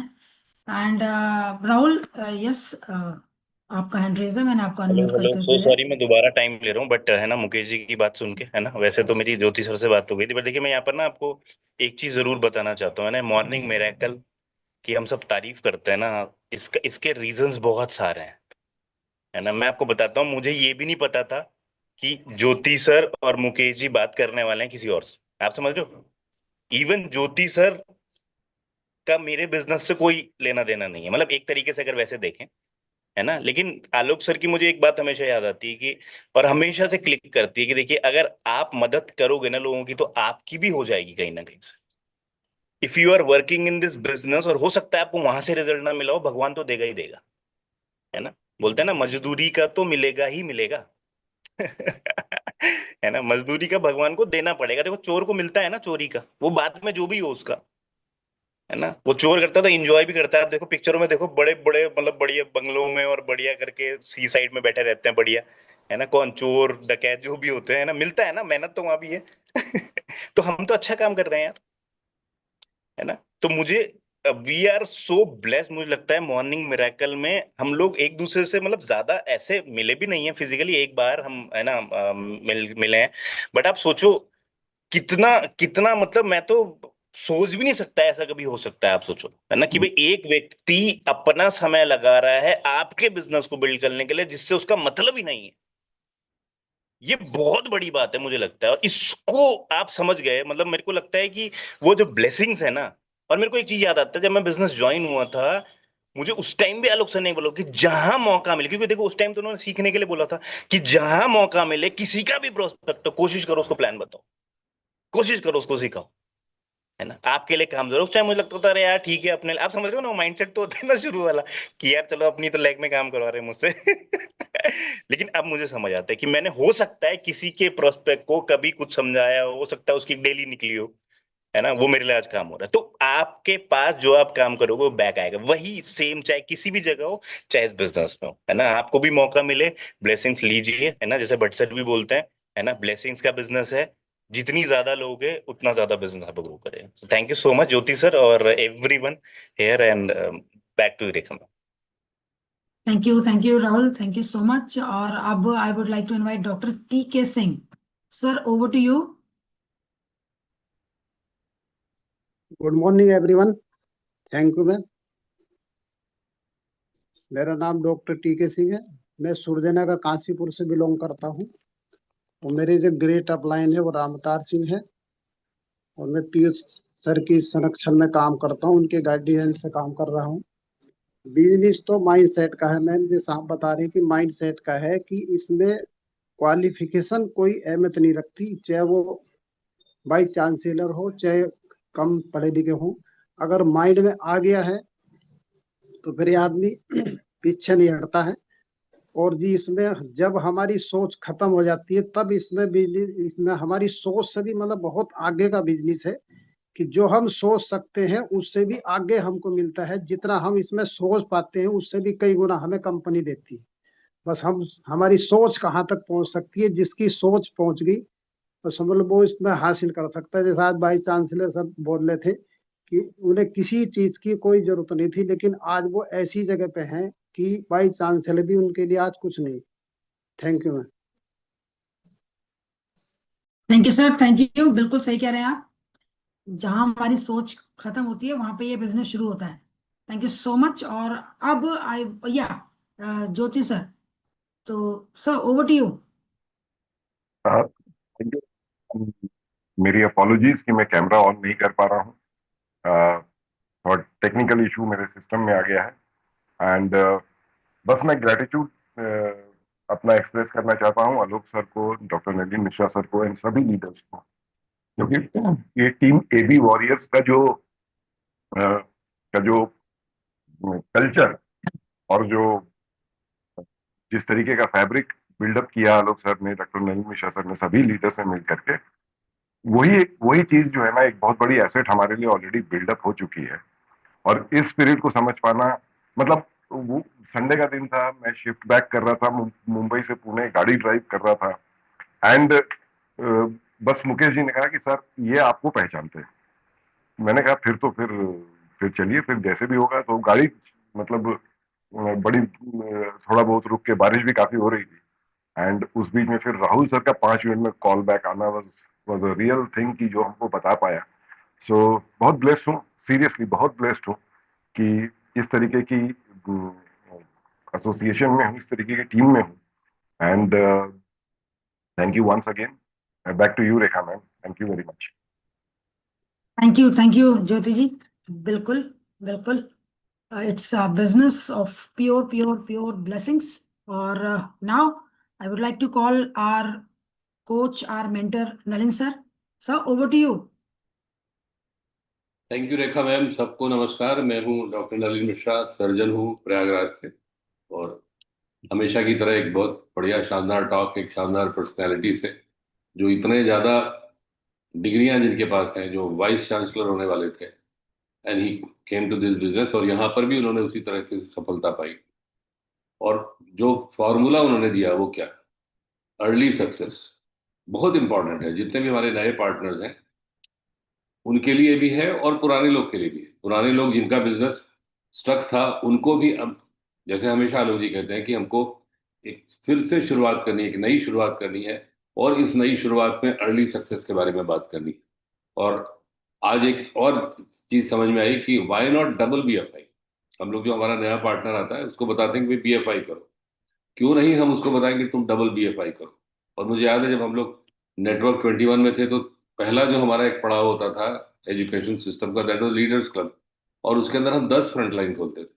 एंड राहुल, यस, आपका हैंड रेज है, मैंने आपको हेलो अनम्यूट हेलो, करके सो दिया है। सॉरी मैं दोबारा टाइम ले रहा हूँ, बट है ना मुकेश जी की बात सुन के, है ना, वैसे तो मेरी ज्योति सर से बात हो गई थी, बट देखिए मैं यहाँ पर ना आपको एक चीज जरूर बताना चाहता हूँ, है ना, मॉर्निंग मिरेकल की हम सब तारीफ करते हैं ना, इसके रीजंस बहुत सारे हैं, है ना। मैं आपको बताता हूँ, मुझे ये भी नहीं पता था कि ज्योति सर और मुकेश जी बात करने वाले हैं किसी और से, आप समझ रहे हो। इवन ज्योति सर का मेरे बिजनेस से कोई लेना देना नहीं है, मतलब एक तरीके से अगर वैसे देखें, है ना। लेकिन आलोक सर की मुझे एक बात हमेशा याद आती है कि, और हमेशा से क्लिक करती है कि देखिए अगर आप मदद करोगे ना लोगों की, तो आपकी भी हो जाएगी कहीं ना कहीं से। If you are working in this business, और हो सकता है आपको वहां से रिजल्ट ना मिला हो, भगवान तो देगा ही देगा, है ना। बोलते हैं ना, मजदूरी का तो मिलेगा ही मिलेगा। है ना, मजदूरी का भगवान को देना पड़ेगा। देखो चोर को मिलता है ना चोरी का, वो बाद में जो भी हो उसका, है ना। वो चोर करता है तो एंजॉय भी करता है। आप देखो पिक्चरों में, देखो बड़े बड़े मतलब बढ़िया बंगलों में और बढ़िया करके सी साइड में बैठे रहते हैं बढ़िया, है ना। कौन चोर डकैत जो भी होते हैं ना, मिलता है ना, मेहनत तो वहां भी है। तो हम तो अच्छा काम कर रहे हैं यार, है ना। तो मुझे वी आर सो ब्लेस्ड, मुझे लगता है मॉर्निंग मिरेकल में हम लोग एक दूसरे से मतलब ज्यादा ऐसे मिले भी नहीं है फिजिकली, एक बार हम, है ना, मिले हैं। बट आप सोचो कितना कितना मतलब, मैं तो सोच भी नहीं सकता ऐसा कभी हो सकता है। आप सोचो, है ना, कि भाई एक व्यक्ति अपना समय लगा रहा है आपके बिजनेस को बिल्ड करने के लिए जिससे उसका मतलब ही नहीं है। ये बहुत बड़ी बात है मुझे लगता है, और इसको आप समझ गए, मतलब मेरे को लगता है कि वो जो ब्लेसिंग्स है ना। और मेरे को एक चीज याद आता है, जब मैं बिजनेस ज्वाइन हुआ था, मुझे उस टाइम भी आलोक सर ने बोला कि जहां मौका मिले, क्योंकि देखो उस टाइम तो उन्होंने सीखने के लिए बोला था कि जहां मौका मिले किसी का भी प्रोस्पेक्ट, कोशिश करो उसको प्लान बताओ, कोशिश करो उसको सिखाओ, है ना। आपके लिए काम जरूर। उस टाइम मुझे लगता था अरे यार ठीक है अपने, आप समझ रहे हो ना, माइंडसेट तो होता है ना शुरू वाला, कि यार चलो अपनी तो लेग में काम करवा रहे हैं मुझसे। लेकिन अब मुझे समझ आता है कि मैंने, हो सकता है किसी के प्रोस्पेक्ट को कभी कुछ समझाया हो सकता है उसकी डेली निकली हो, है ना, वो मेरे लिए आज काम हो रहा है। तो आपके पास जो आप काम करोगे वो बैक आएगा, वही सेम चाहे किसी भी जगह हो, चाहे इस बिजनेस में हो, है ना। आपको भी मौका मिले, ब्लेसिंग्स लीजिए, है ना, जैसे भट्ट सर भी बोलते हैं, है ना, ब्लेसिंग्स का बिजनेस है, जितनी ज्यादा लोगे उतना ज्यादा बिजनेस आप ग्रो करेगा। Thank you so much Jyoti sir और everyone here, and back to Rekha. Thank you Rahul, thank you so much. और अब I would like to invite doctor T K Singh. Sir, over to you. Good morning everyone. Thank you ma'am. मेरा नाम doctor T K Singh है। मैं सूर्यनगर काशीपुर से belong करता हूँ। और मेरे जो ग्रेट अपलाइन है वो रामतार सिंह है। और मैं पीयूष सर की संरक्षण में काम करता हूँ, उनके गाइडेंस से काम कर रहा हूँ। बिजनेस तो माइंड सेट का है मैम, जैसा आप बता रहे हैं कि माइंड सेट का है, कि इसमें क्वालिफिकेशन कोई अहमियत नहीं रखती, चाहे वो वाइस चांसलर हो चाहे कम पढ़े लिखे हो। अगर माइंड में आ गया है तो फिर ये आदमी पीछे नहीं हटता है। और जी इसमें जब हमारी सोच खत्म हो जाती है तब इसमें बिजनेस, इसमें हमारी सोच से भी मतलब बहुत आगे का बिजनेस है, कि जो हम सोच सकते हैं उससे भी आगे हमको मिलता है। जितना हम इसमें सोच पाते हैं उससे भी कई गुना हमें कंपनी देती है। बस हम, हमारी सोच कहाँ तक पहुंच सकती है, जिसकी सोच पहुंच गई तो समझ लो वो इसमें हासिल कर सकता है। जैसे आज वाइस चांसलर सब बोल रहे थे कि उन्हें किसी चीज की कोई जरूरत नहीं थी, लेकिन आज वो ऐसी जगह पे हैं कि वाइस चांसलर भी उनके लिए आज कुछ नहीं। Thank you ma'am. Thank you sir, thank you. बिल्कुल सही कह रहे हैं आप। जहां हमारी सोच खत्म होती है वहां पे ये बिजनेस शुरू होता है। Thank you so much. और अब आई, या ज्योति सर, तो sir over to you. Thank you. मेरी अपोलॉजीज कि मैं कैमरा ऑन नहीं कर पा रहा हूँ, और टेक्निकल इशू मेरे सिस्टम में आ गया है। एंड बस मैं ग्रेटिट्यूड अपना एक्सप्रेस करना चाहता हूँ आलोक सर को, डॉक्टर नलिन मिश्रा सर को, एंड सभी लीडर्स को, क्योंकि ये टीम एबी वॉरियर्स का जो कल्चर और जो जिस तरीके का फैब्रिक बिल्डअप किया आलोक सर ने, डॉक्टर नलिन मिश्रा सर ने, सभी लीडर्स ने मिल करके, वही चीज जो है ना, एक बहुत बड़ी एसेट हमारे लिए ऑलरेडी बिल्डअप हो चुकी है। और इस स्पिरिट को समझ पाना, मतलब वो संडे का दिन था, मैं शिफ्ट बैक कर रहा था, मुंबई से पुणे गाड़ी ड्राइव कर रहा था। एंड बस मुकेश जी ने कहा कि सर ये आपको पहचानते हैं। मैंने कहा फिर चलिए, फिर जैसे भी होगा। तो गाड़ी मतलब बड़ी थोड़ा बहुत रुक के, बारिश भी काफी हो रही थी। एंड उस बीच में फिर राहुल सर का 5 मिनट में कॉल बैक आना वाज अ रियल थिंग, कि जो हमको बता पाया। सो बहुत ब्लेस्ड हूँ, सीरियसली बहुत ब्लेस्ड हूँ कि इस तरीके की एसोसिएशन में हूँ, इस तरीके की टीम में हूँ। And thank you once again. Back to you Rekha ma'am, thank you very much. Thank you Jyoti ji. बिल्कुल, बिल्कुल। It's a business of pure blessings. और now I would like to call our coach, our mentor Nalin sir. Sir, over to you. Thank you Rekha ma'am. सबको नमस्कार। मैं हूँ doctor Nalin Mishra, surgeon हूँ प्रयागराज से। और हमेशा की तरह एक बहुत बढ़िया शानदार टॉक, एक शानदार पर्सनैलिटी से, जो इतने ज़्यादा डिग्रियां जिनके पास हैं, जो वाइस चांसलर होने वाले थे, and he came to this business, और यहाँ पर भी उन्होंने उसी तरह की सफलता पाई। और जो फॉर्मूला उन्होंने दिया वो क्या, अर्ली सक्सेस, बहुत इंपॉर्टेंट है। जितने भी हमारे नए पार्टनर्स हैं उनके लिए भी है और पुराने लोग के लिए भी है। पुराने लोग जिनका बिजनेस स्टक था उनको भी अब, जैसे हमेशा आलोक जी कहते हैं कि हमको एक फिर से शुरुआत करनी है, एक नई शुरुआत करनी है, और इस नई शुरुआत में अर्ली सक्सेस के बारे में बात करनी है। और आज एक और चीज समझ में आई कि वाई नॉट डबल BFI। हम लोग जो हमारा नया पार्टनर आता है उसको बताते हैं कि भाई BFI करो, क्यों नहीं हम उसको बताएंगे तुम डबल BFI करो। और मुझे याद है जब हम लोग नेटवर्क 21 में थे तो पहला जो हमारा एक पड़ाव होता था एजुकेशन सिस्टम का, दैट वाज लीडर्स क्लब, और उसके अंदर हम 10 फ्रंटलाइन खोलते थे।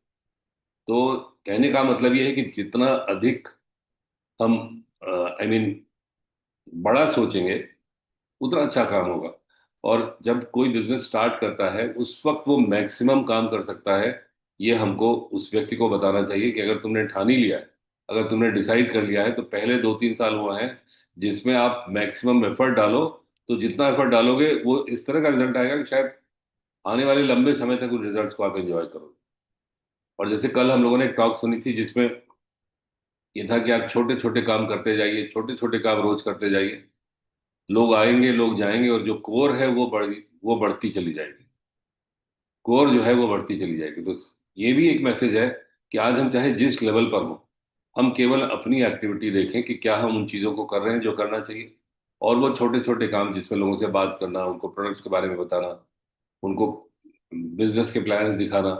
तो कहने का मतलब ये है कि जितना अधिक हम आई मीन बड़ा सोचेंगे उतना अच्छा काम होगा। और जब कोई बिजनेस स्टार्ट करता है उस वक्त वो मैक्सिमम काम कर सकता है, ये हमको उस व्यक्ति को बताना चाहिए कि अगर तुमने ठान ही लिया है, अगर तुमने डिसाइड कर लिया है, तो पहले 2-3 साल वो हैं जिसमें आप मैक्सिमम एफर्ट डालो। तो जितना एफर्ट डालोगे वो इस तरह का रिजल्ट आएगा कि शायद आने वाले लंबे समय तक उन रिजल्ट्स को आप एंजॉय करोगे। और जैसे कल हम लोगों ने एक टॉक सुनी थी जिसमें ये था कि आप छोटे छोटे काम करते जाइए, छोटे छोटे काम रोज करते जाइए, लोग आएंगे, लोग जाएंगे, और जो कोर है वो बढ़ती चली जाएगी। कोर जो है वो बढ़ती चली जाएगी। तो ये भी एक मैसेज है कि आज हम चाहे जिस लेवल पर हो, हम केवल अपनी एक्टिविटी देखें कि क्या हम उन चीज़ों को कर रहे हैं जो करना चाहिए, और वो छोटे छोटे काम जिसमें लोगों से बात करना, उनको प्रोडक्ट्स के बारे में बताना, उनको बिजनेस के प्लान्स दिखाना,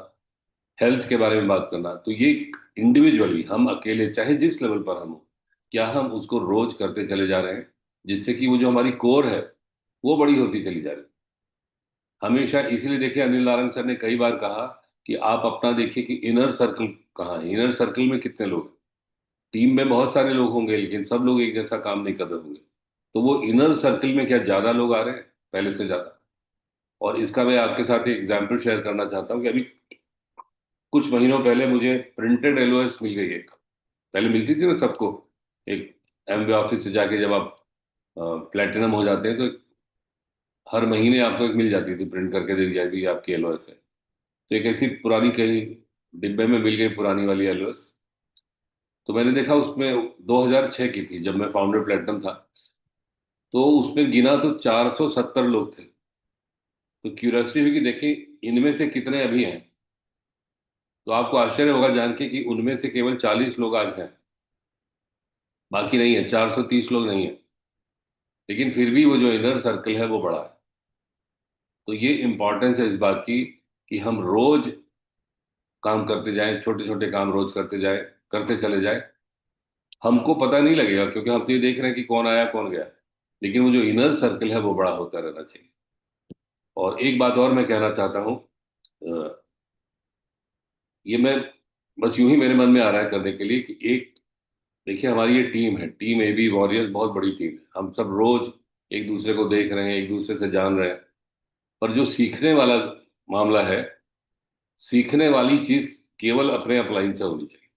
हेल्थ के बारे में बात करना, तो ये इंडिविजुअली हम अकेले चाहे जिस लेवल पर हम हो, क्या हम उसको रोज करते चले जा रहे हैं, जिससे कि वो जो हमारी कोर है वो बड़ी होती चली जा रही है। हमेशा इसीलिए देखिए अनिल नारंग सर ने कई बार कहा कि आप अपना देखिए कि इनर सर्कल कहाँ है, इनर सर्कल में कितने लोग हैं। टीम में बहुत सारे लोग होंगे लेकिन सब लोग एक जैसा काम नहीं कर रहे होंगे, तो वो इनर सर्कल में क्या ज्यादा लोग आ रहे हैं पहले से ज्यादा। और इसका मैं आपके साथ एक एग्जाम्पल शेयर करना चाहता हूँ कि अभी कुछ महीनों पहले मुझे प्रिंटेड LOS मिल गई एक। पहले मिलती थी ना सबको, एक एमवे ऑफिस से जाके जब आप प्लेटिनम हो जाते हैं तो हर महीने आपको एक मिल जाती थी, प्रिंट करके दे दी जाएगी आपकी LOS है। तो एक ऐसी पुरानी कहीं डिब्बे में मिल गई पुरानी वाली LOS। तो मैंने देखा उसमें 2006 की थी जब मैं फाउंडर प्लेटिनम था, तो उसमें गिना तो 470 लोग थे। तो क्यूरियोसिटी हुई कि देखिए इनमें से कितने अभी हैं। तो आपको आश्चर्य होगा जान के कि उनमें से केवल 40 लोग आज हैं, बाकी नहीं है, 430 लोग नहीं है। लेकिन फिर भी वो जो इनर सर्कल है वो बड़ा है। तो ये इंपॉर्टेंस है इस बात की कि हम रोज काम करते जाएं, छोटे छोटे काम रोज करते जाएं, करते चले जाएं। हमको पता नहीं लगेगा क्योंकि हम तो ये देख रहे हैं कि कौन आया कौन गया, लेकिन वो जो इनर सर्कल है वो बड़ा होता रहना चाहिए। और एक बात और मैं कहना चाहता हूँ, ये मैं बस यूं ही मेरे मन में आ रहा है करने के लिए कि एक देखिए हमारी ये टीम है, टीम AB वॉरियर्स, बहुत बड़ी टीम है। हम सब रोज एक दूसरे को देख रहे हैं, एक दूसरे से जान रहे हैं। पर जो सीखने वाला मामला है, सीखने वाली चीज केवल अपने अपलाइन से होनी चाहिए,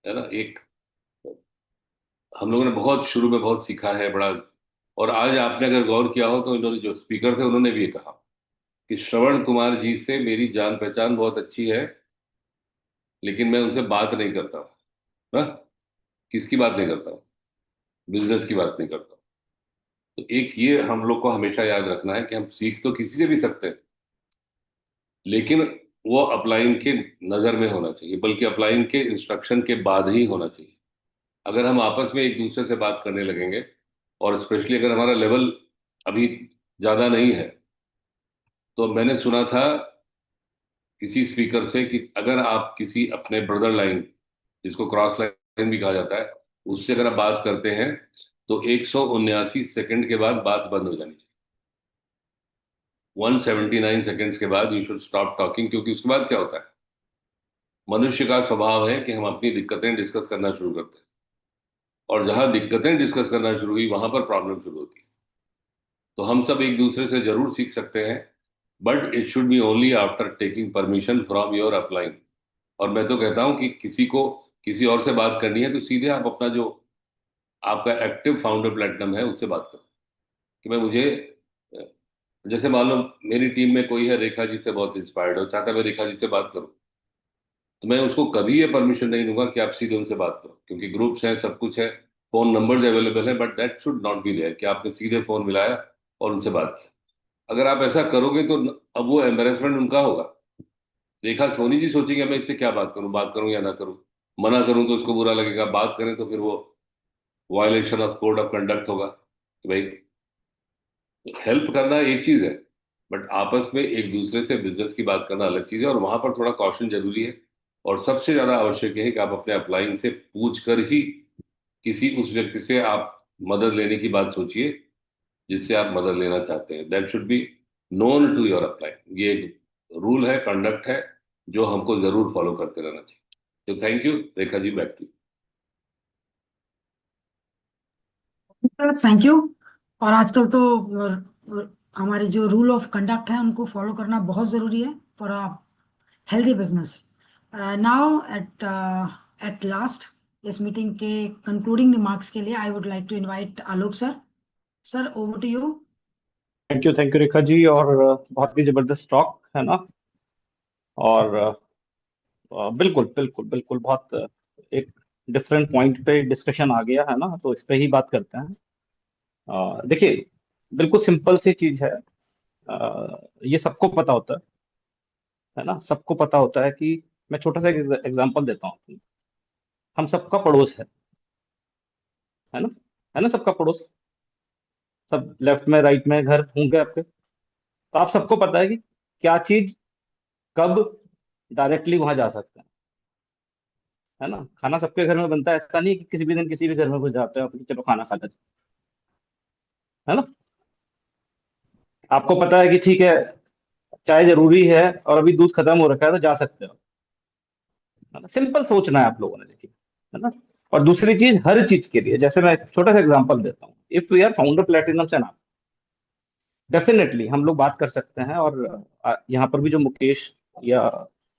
है ना। एक हम लोगों ने बहुत शुरू में बहुत सीखा है बड़ा। और आज आपने अगर गौर किया हो तो इन्होंने जो स्पीकर थे उन्होंने भी ये कहा कि श्रवण कुमार जी से मेरी जान पहचान बहुत अच्छी है, लेकिन मैं उनसे बात नहीं करता हूँ। हाँ? किसकी बात नहीं करता हूँ? बिजनेस की बात नहीं करता हूँ। तो एक ये हम लोग को हमेशा याद रखना है कि हम सीख तो किसी से भी सकते हैं, लेकिन वो अपलाइन के नजर में होना चाहिए, बल्कि अपलाइन के इंस्ट्रक्शन के बाद ही होना चाहिए। अगर हम आपस में एक दूसरे से बात करने लगेंगे, और स्पेशली अगर हमारा लेवल अभी ज्यादा नहीं है, तो मैंने सुना था किसी स्पीकर से कि अगर आप किसी अपने ब्रदर लाइन, जिसको क्रॉस लाइन भी कहा जाता है, उससे अगर आप बात करते हैं तो 179 सेकंड के बाद बात बंद हो जानी चाहिए। 179 सेकंड्स के बाद यू शुड स्टॉप टॉकिंग, क्योंकि उसके बाद क्या होता है, मनुष्य का स्वभाव है कि हम अपनी दिक्कतें डिस्कस करना शुरू करते हैं, और जहां दिक्कतें डिस्कस करना शुरू हुई वहां पर प्रॉब्लम शुरू होती है। तो हम सब एक दूसरे से जरूर सीख सकते हैं, but it should be only after taking permission from your upline. और मैं तो कहता हूं कि किसी को किसी और से बात करनी है तो सीधे आप अपना जो आपका एक्टिव फाउंडर प्लेटिनम है उससे बात करो कि मैं मुझे जैसे मान लो मेरी टीम में कोई है, रेखा जी से बहुत इंस्पायर्ड हो, चाहता है मैं रेखा जी से बात करूं, तो मैं उसको कभी ये परमिशन नहीं दूंगा कि आप सीधे उनसे बात करो, क्योंकि ग्रुप्स हैं, सब कुछ है, फोन नंबर्स अवेलेबल है, but that should not be there कि आपने सीधे फोन मिलाया और उनसे बात की। अगर आप ऐसा करोगे तो अब वो एम्बेरसमेंट उनका होगा। रेखा सोनी जी सोचेंगे मैं इससे क्या बात करूं या ना करूं, मना करूं तो उसको बुरा लगेगा, बात करें तो फिर वो violation of code of conduct होगा कि भाई हेल्प करना एक चीज है, बट आपस में एक दूसरे से बिजनेस की बात करना अलग चीज है, और वहां पर थोड़ा कॉशन जरूरी है। और सबसे ज्यादा आवश्यक है कि आप अपने अपलाइन से पूछ कर ही किसी उस व्यक्ति से आप मदद लेने की बात सोचिए जिससे आप मदद लेना चाहते हैं। That should be known to your upline. ये एक रूल है, कंडक्ट है, जो हमको जरूर फॉलो करते रहना चाहिए। तो thank you Rekha ji, back to. Thank you. और आजकल तो हमारे जो रूल ऑफ कंडक्ट है उनको फॉलो करना बहुत ज़रूरी है for a healthy business. Now at last इस मीटिंग के कंक्लूडिंग रिमार्क्स के लिए I would like to invite Alok sir. Sir, over to you. Thank you Rekha ji. और बहुत ही जबरदस्त टॉक है ना। और बिल्कुल बिल्कुल बिल्कुल बहुत एक डिफरेंट पॉइंट पे डिस्कशन आ गया है ना, तो इस पे ही बात करते हैं। देखिए, बिल्कुल सिंपल सी चीज है। ये सबको पता होता है ना, सबको पता होता है कि मैं छोटा सा एग्जांपल देता हूँ। हम सबका पड़ोस है ना, है ना, सबका पड़ोस। सब लेफ्ट में राइट में घर होंगे आपके, तो आप सबको पता है कि क्या चीज कब डायरेक्टली वहां जा सकते हैं, है ना। खाना सबके घर में बनता है, ऐसा नहीं है कि किसी भी दिन किसी भी घर में घुस जाते हो आप, चलो खाना खा लेते हैं, है ना। आपको पता है कि ठीक है, चाय जरूरी है और अभी दूध खत्म हो रखा है तो जा सकते हो, है ना। सिंपल सोचना है आप लोगों ने, देखिए, है ना। और दूसरी चीज, हर चीज के लिए, जैसे मैं एक छोटा सा एग्जांपल देता हूँ। If we are founder platinum channel, definitely हम लोग बात कर सकते हैं। और यहाँ पर भी जो मुकेश या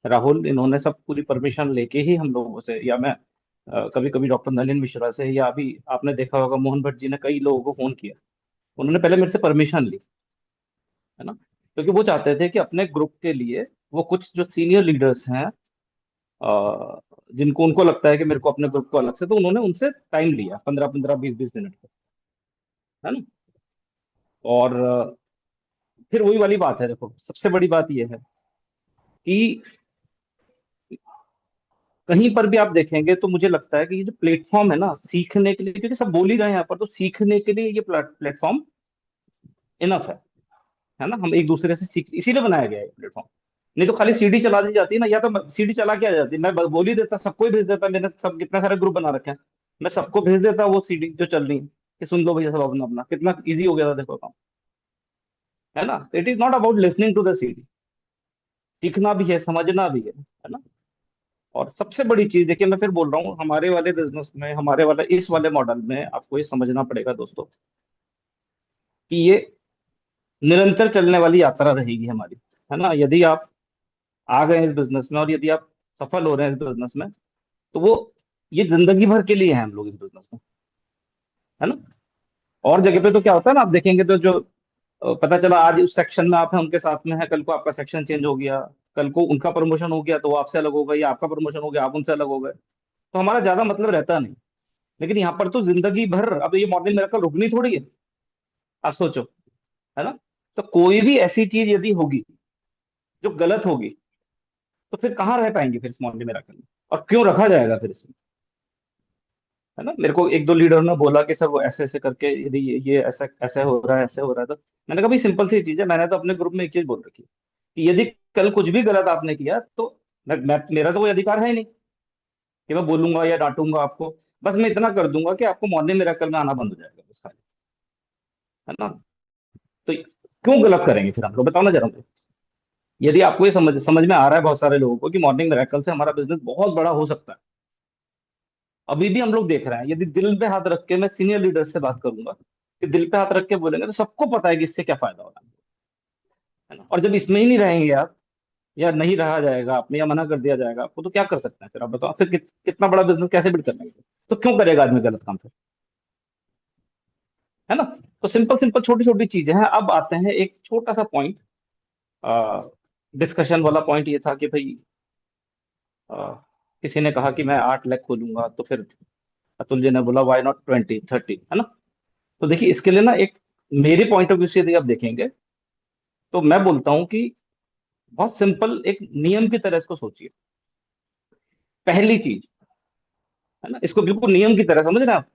राहुल, इन्होंने सब पूरी परमिशन लेके ही हम लोगों से, या मैं कभी कभी डॉक्टर नलिन मिश्रा से, या अभी आपने देखा होगा मोहन भट्ट जी ने कई लोगों को फोन किया, उन्होंने पहले मेरे से परमिशन ली, है ना। क्योंकि वो चाहते थे कि अपने ग्रुप के लिए वो कुछ जो सीनियर लीडर्स हैं, जिनको उनको लगता है कि मेरे को अपने ग्रुप को अलग से, तो उन्होंने उनसे टाइम लिया 15-15 20-20 मिनट का, है ना। और फिर वही वाली बात है, देखो सबसे बड़ी बात यह है कि कहीं पर भी आप देखेंगे तो मुझे लगता है कि ये जो प्लेटफॉर्म है ना सीखने के लिए, क्योंकि सब बोल ही रहे हैं यहाँ पर, तो सीखने के लिए ये प्लेटफॉर्म इनफ है ना। हम एक दूसरे से सीख, इसीलिए बनाया गया है प्लेटफॉर्म। नहीं तो खाली सीडी चला दी जाती है ना, या तो सीडी चला के आ जाती, मैं बोल ही देता, सबको ही भेज देता, मैंने सब कितने सारे ग्रुप बना रखे हैं, मैं सबको भेज देता वो सीडी जो चल रही है कि सुन लो भैया सब अपना अपना, कितना इजी हो गया था देखो काम, है ना। It is not about listening to the CD, सीखना भी है, समझना भी है ना। और सबसे बड़ी चीज देखिए, मैं फिर बोल रहा हूँ, हमारे वाले बिजनेस में, हमारे वाले इस वाले मॉडल में आपको ये समझना पड़ेगा दोस्तों कि ये निरंतर चलने वाली यात्रा रहेगी हमारी, है ना। यदि आप आ गए इस बिजनेस में और यदि आप सफल हो रहे हैं इस बिजनेस में, तो वो ये जिंदगी भर के लिए है हम लोग इस बिजनेस में, है ना। और जगह पे तो क्या होता है ना, आप देखेंगे तो जो पता चला आज उस सेक्शन में आप हैं, उनके साथ में है, कल को आपका सेक्शन चेंज हो गया, कल को उनका प्रमोशन हो गया तो वो आपसे अलग हो गए, या आपका प्रमोशन हो गया आप उनसे अलग हो गए, तो हमारा ज्यादा मतलब रहता नहीं। लेकिन यहाँ पर तो जिंदगी भर, अब ये मॉर्निंग मेरेकल रुकनी थोड़ी है, आप सोचो, है ना। तो कोई भी ऐसी चीज यदि होगी जो गलत होगी, तो फिर कहाँ रह पाएंगे फिर इस मॉर्निंग मेरेकल में, और क्यों रखा जाएगा फिर इसमें, है ना। मेरे को एक दो लीडर ने बोला कि सर वो ऐसे ऐसे करके, यदि ये ऐसा ऐसे हो रहा है, ऐसे हो रहा है, तो मैंने कहा भाई सिंपल सी चीज है, मैंने तो अपने ग्रुप में एक चीज बोल रखी है कि यदि कल कुछ भी गलत आपने किया तो मेरा तो कोई अधिकार है ही नहीं कि मैं बोलूंगा या डांटूंगा आपको। बस मैं इतना कर दूंगा कि आपको मॉर्निंग मेरेकल में आना बंद हो जाएगा, बस खाली, है ना। तो क्यों गलत करेंगे फिर हम लोग, बताओ ना जरा मुझे। यदि आपको ये समझ समझ में आ रहा है बहुत सारे लोगों को कि मॉर्निंग मेरेकल से हमारा बिजनेस बहुत बड़ा हो सकता है, अभी भी हम लोग देख रहे हैं, यदि दिल पे हाथ रख के मैं सीनियर लीडर से बात करूंगा कि दिल पे हाथ रख के बोलेंगे, तो सबको पता है कि इससे क्या फायदा हो रहा है ना। और जब इसमें ही नहीं रहेंगे आप, या नहीं रहा जाएगा आप में, या मना कर दिया जाएगा आपको, तो क्या कर सकते हैं फिर आप बताओ, फिर कितना बड़ा बिजनेस कैसे बिल्ड कर लेंगे, तो क्यों करेगा आदमी गलत काम फिर, है ना। तो सिंपल सिंपल छोटी छोटी चीजें हैं। अब आते हैं एक छोटा सा पॉइंट, डिस्कशन वाला पॉइंट ये था कि भाई आ, किसी ने कहा कि मैं 8 लाख खोलूंगा, तो फिर अतुल जी ने बोला व्हाई नॉट 20 30, है ना। तो देखिए इसके लिए ना एक मेरे पॉइंट ऑफ व्यू से यदि आप देखेंगे तो मैं बोलता हूं कि बहुत सिंपल एक नियम की तरह इसको सोचिए। पहली चीज, है ना, इसको बिल्कुल नियम की तरह समझ रहे हैं आप,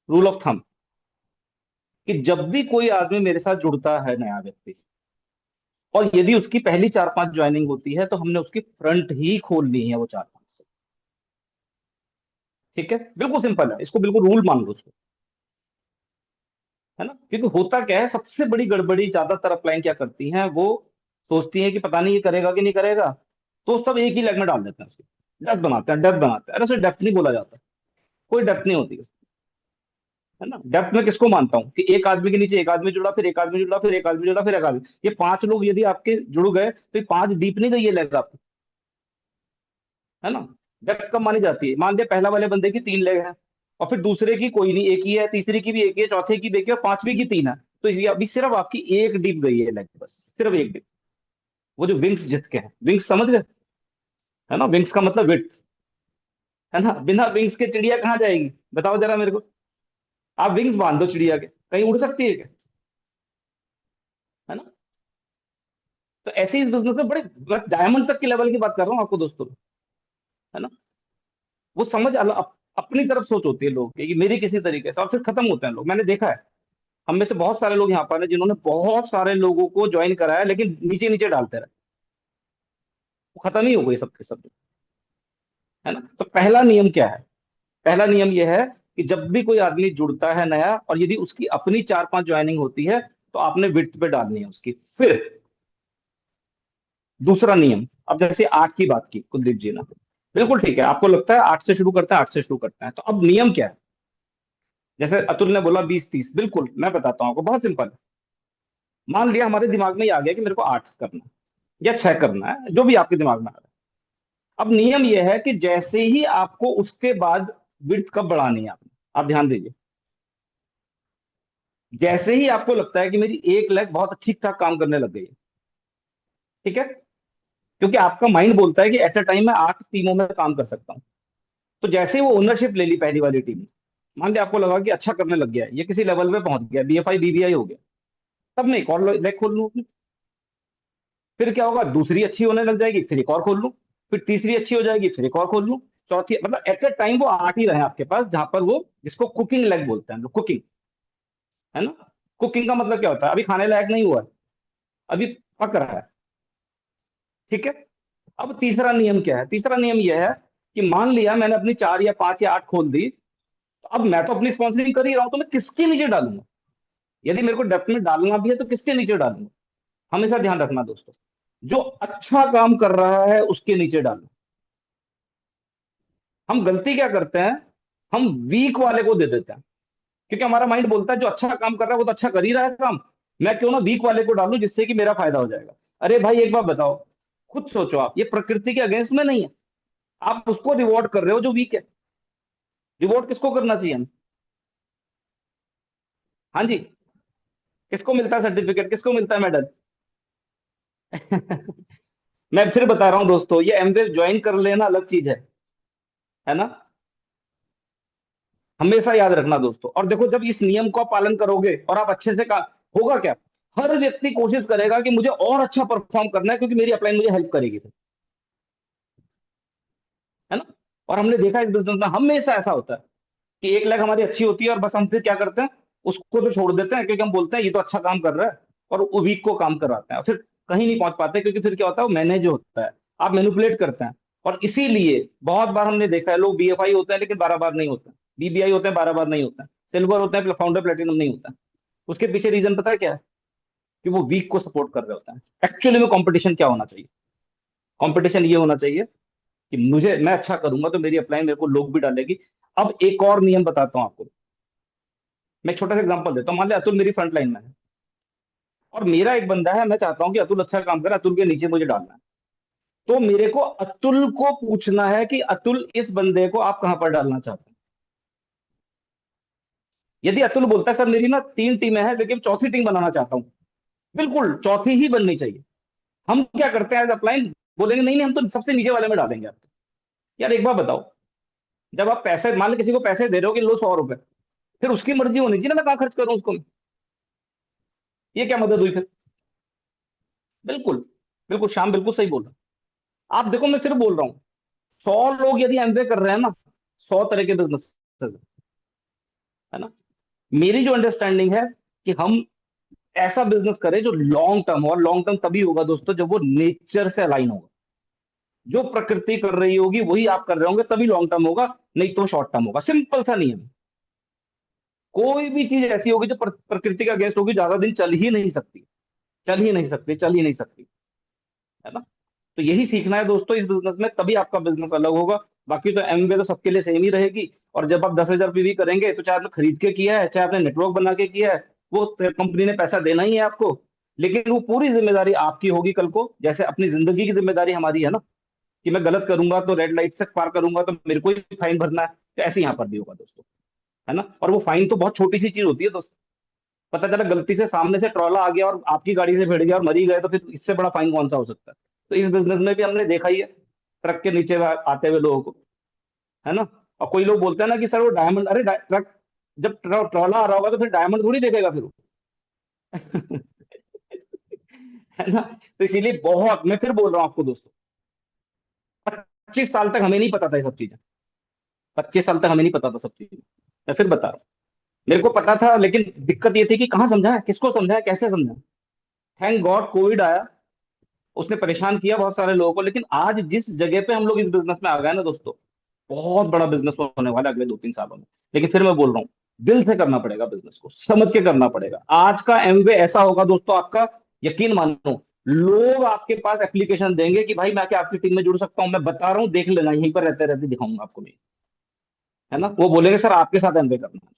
रूल ऑफ थंब, कि जब भी कोई आदमी मेरे साथ जुड़ता है, नया व्यक्ति, और यदि उसकी पहली 4 5 ज्वाइनिंग होती है तो हमने उसकी फ्रंट ही खोलनी है वो 4 5 से। ठीक है, बिल्कुल सिंपल है, इसको बिल्कुल रूल मान लो उसको, है ना। क्योंकि होता क्या है, सबसे बड़ी गड़बड़ी ज्यादातर अपलाइन क्या करती हैं, वो सोचती है कि पता नहीं ये करेगा कि नहीं करेगा, तो सब एक ही लेग में डाल देते हैं उसको, डेप्थ बनाते हैं, डेप्थ बनाते हैं। अरे उसे डेप्थ नहीं बोला जाता, कोई डेप्थ नहीं होती उसकी, है ना। डेप्थ में किसको मानता हूं कि एक आदमी के नीचे एक आदमी जुड़ा, फिर एक आदमी जुड़ा, फिर एक आदमी जुड़ा, फिर एक आदमी, ये 5 लोग यदि आपके जुड़ गए तो ये 5 डीप नहीं गई ये लेग आपकी, है ना। डेप्थ कब मानी जाती है, मान लिया पहला वाले बंदे की 3 लेग है, और फिर दूसरे की कोई नहीं, एक ही है, तीसरी की भी एक ही है, चौथे की भी एक ही है, और पांचवी की 3 है, तो इसलिए अभी सिर्फ आपकी एक डीप गई है लेग, बस सिर्फ एक डीप। वो जो विंग्स जिसके हैं, विंग्स समझ गए, है ना, विंग्स का मतलब विड्थ, है ना। बिना विंग्स के चिड़िया कहाँ जाएगी, बताओ जरा मेरे को। आप विंग्स बांध दो चिड़िया के, कहीं उड़ सकती है क्या, है ना। तो ऐसे ही इस बिजनेस में बड़े डायमंड तक के लेवल की बात कर रहा हूँ आपको दोस्तों, है ना। वो समझ अपनी तरफ सोच होती है लोग कि मेरी किसी तरीके से, और फिर खत्म होते हैं लोग। मैंने देखा है, हम में से बहुत सारे लोग यहाँ पर हैं जिन्होंने बहुत सारे लोगों को ज्वाइन कराया, लेकिन नीचे नीचे डालते रहे, वो खत्म ही हो गई सबके सब, है ना। तो पहला नियम क्या है, पहला नियम यह है कि जब भी कोई आदमी जुड़ता है नया, और यदि उसकी अपनी 4 5 ज्वाइनिंग होती है, तो आपने विड्थ पे डालनी है उसकी। फिर दूसरा नियम, अब जैसे 8 की बात की कुलदीप जी ने, बिल्कुल ठीक है, आपको लगता है 8 से शुरू करते हैं, 8 से शुरू करते हैं, तो अब नियम क्या है। जैसे अतुल ने बोला 20 30, बिल्कुल मैं बताता हूँ आपको, बहुत सिंपल है। मान लिया हमारे दिमाग में ये आ गया कि मेरे को 8 करना है या 6 करना है, जो भी आपके दिमाग में आ रहा है। अब नियम यह है कि जैसे ही आपको उसके बाद विड्थ कब बढ़ानी है आपने, आप ध्यान दीजिए, जैसे ही आपको लगता है कि मेरी एक लेग बहुत ठीक ठाक काम करने लग गई है, ठीक है, क्योंकि आपका माइंड बोलता है कि एट अ टाइम मैं 8 टीमों में काम कर सकता हूं। तो जैसे ही वो ओनरशिप ले ली पहली वाली टीम ने, मान लिया आपको लगा कि अच्छा करने लग गया है, ये किसी लेवल पे पहुंच गया, बीएफआई बीबीआई हो गया, तब मैं एक और लेग खोल लूं अपनी। फिर क्या होगा, दूसरी अच्छी होने लग जाएगी, फिर एक और खोल लूं, फिर तीसरी अच्छी हो जाएगी, फिर एक और खोल लूं, चौथी, मतलब एट अ टाइम वो 8 ही रहे आपके पास, जहां पर वो, जिसको कुकिंग लेग बोलते हैं, कुकिंग, है ना। कुकिंग का मतलब क्या होता है, अभी खाने लायक नहीं हुआ है, अभी पक रहा है, ठीक है। अब तीसरा नियम क्या है, तीसरा नियम यह है कि मान लिया मैंने अपनी 4 या 5 या 8 खोल दी, तो अब मैं तो अपनी स्पॉन्सरिंग कर ही रहा हूं, तो मैं किसके नीचे डालूंगा, यदि मेरे को डेप्थ में डालना भी है तो किसके नीचे डालूंगा। हमेशा ध्यान रखना दोस्तों, जो अच्छा काम कर रहा है उसके नीचे डालना। हम गलती क्या करते हैं, हम वीक वाले को दे देते हैं, क्योंकि हमारा माइंड बोलता है जो अच्छा काम कर रहा है वो तो अच्छा कर ही रहा है काम, मैं क्यों ना वीक वाले को डालूं जिससे कि मेरा फायदा हो जाएगा। अरे भाई एक बात बताओ, खुद सोचो आप, ये प्रकृति के अगेंस्ट में नहीं है, आप उसको रिवॉर्ड कर रहे हो जो वीक है। रिवॉर्ड किसको करना चाहिए हम, हाँ जी, किसको मिलता है सर्टिफिकेट, किसको मिलता है मेडल। मैं फिर बता रहा हूं दोस्तों, ये एमवेब ज्वाइन कर लेना अलग चीज है ना। हमेशा याद रखना दोस्तों, और देखो जब इस नियम का पालन करोगे और आप अच्छे से का, होगा क्या, हर व्यक्ति कोशिश करेगा कि मुझे और अच्छा परफॉर्म करना है, क्योंकि मेरी अपलाइन मुझे हेल्प करेगी फिर, है ना। और हमने देखा इस बिजनेस में हमेशा ऐसा होता है कि एक लेग हमारी अच्छी होती है और बस हम फिर क्या करते हैं, उसको तो छोड़ देते हैं, क्योंकि हम बोलते हैं ये तो अच्छा काम कर रहा है, और वो वीक को काम कराते हैं, और फिर कहीं नहीं पहुंच पाते, क्योंकि फिर क्या होता है, वो मैनेज होता है, आप मैनिपुलेट करते हैं। और इसीलिए बहुत बार हमने देखा है, लोग बीएफआई होते हैं लेकिन 12 बार नहीं होते हैं, बीबीआई होते हैं 12 बार नहीं होते हैं, सिल्वर होते हैं, फाउंडर प्लेटिनम नहीं होता है। उसके पीछे रीजन पता है क्या है, कि वो वीक को सपोर्ट कर रहे होते हैं। एक्चुअली में कंपटीशन क्या होना चाहिए, कंपटीशन ये होना चाहिए कि मुझे, मैं अच्छा करूंगा तो मेरी अप्लाई मेरे को लोग भी डालेगी। अब एक और नियम बताता हूं आपको, मैं एक छोटा सा एग्जांपल देता हूं। मान लिया अतुल मेरी फ्रंट लाइन में है, और मेरा एक बंदा है, मैं चाहता हूं कि अतुल अच्छा काम करे, अतुल के नीचे मुझे डालना है, तो मेरे को अतुल को पूछना है कि अतुल इस बंदे को आप कहां पर डालना चाहते हैं। यदि अतुल बोलता है सर मेरी ना 3 टीमें हैं लेकिन चौथी टीम बनाना चाहता हूँ, बिल्कुल चौथी ही बननी चाहिए। हम क्या करते हैं एज अपलाइन, बोलेंगे नहीं नहीं हम तो सबसे नीचे वाले में डालेंगे आपको। यार एक बार बताओ, जब आप पैसे, मान लो किसी को पैसे दे रहे हो कि लो 100 रुपए, फिर उसकी मर्जी होनी चाहिए ना मैं कहाँ खर्च करूं उसको। ये क्या मदद हुई फिर? बिल्कुल बिल्कुल श्याम बिल्कुल सही बोल रहा हूं। आप देखो मैं फिर बोल रहा हूँ, 100 लोग यदि एमवे कर रहे हैं ना, 100 तरह के बिजनेस है ना। मेरी जो अंडरस्टैंडिंग है कि हम ऐसा बिजनेस करें जो लॉन्ग टर्म हो, और लॉन्ग टर्म तभी होगा दोस्तों जब वो नेचर से अलाइन होगा। जो प्रकृति कर रही होगी वही आप कर रहे होंगे, तभी लॉन्ग टर्म होगा, नहीं तो शॉर्ट टर्म होगा। सिंपल सा नियम। कोई भी चीज ऐसी होगी जो प्रकृति का अगेंस्ट होगी, ज्यादा दिन चल ही नहीं सकती, चल ही नहीं सकती, चल ही नहीं सकती, है ना। तो यही सीखना है दोस्तों इस बिजनेस में, तभी आपका बिजनेस अलग होगा। बाकी तो एमवे तो सबके लिए सेम ही रहेगी। और जब आप 10,000 पीवी करेंगे तो चाहे आपने खरीद के किया है, चाहे आपने नेटवर्क बना के किया है, वो कंपनी ने पैसा देना ही है आपको, लेकिन वो पूरी जिम्मेदारी आपकी होगी कल को। जैसे अपनी जिंदगी की जिम्मेदारी हमारी है ना, कि मैं गलत करूंगा तो रेड लाइट से पार करूंगा तो मेरे को ही फाइन भरना है, तो ऐसे यहाँ पर भी होगा दोस्तों, है ना। और वो फाइन तो बहुत छोटी सी चीज होती है दोस्तों। पता चला गलती से सामने से ट्रॉला आ गया और आपकी गाड़ी से भिड़ गया और मरी गए, तो फिर इससे बड़ा फाइन कौन सा हो सकता है। तो इस बिजनेस में भी हमने देखा ही है, ट्रक के नीचे आते हुए लोगों को, है ना। और कोई लोग बोलते हैं ना कि सर वो डायमंड, अरे ट्रक जब ट्रॉला आ रहा होगा तो फिर डायमंड थोड़ी देखेगा फिर वो है ना। तो इसीलिए बहुत, मैं फिर बोल रहा हूँ आपको दोस्तों, 25 साल तक हमें नहीं पता था ये सब चीजें, 25 साल तक हमें नहीं पता था सब चीजें। मैं फिर बता रहा हूँ, मेरे को पता था, लेकिन दिक्कत ये थी कि कहाँ समझाएं, किसको समझाएं, कैसे समझाएं। थैंक गॉड कोविड आया, उसने परेशान किया बहुत सारे लोगों को, लेकिन आज जिस जगह पे हम लोग इस बिजनेस में आ गए ना दोस्तों, बहुत बड़ा बिजनेस होने वाला है अगले 2-3 सालों में। लेकिन फिर मैं बोल रहा हूँ, दिल से करना पड़ेगा, बिजनेस को समझ के करना पड़ेगा। आज का एमवे ऐसा होगा दोस्तों, आपका यकीन मानो, लोग आपके पास एप्लीकेशन देंगे कि भाई मैं क्या आपकी टीम में जुड़ सकता हूं। मैं बता रहा हूं, देख लेना, यहीं पर रहते रहते दिखाऊंगा आपको मैं, है ना। वो बोलेंगे सर आपके साथ एमवे करना है,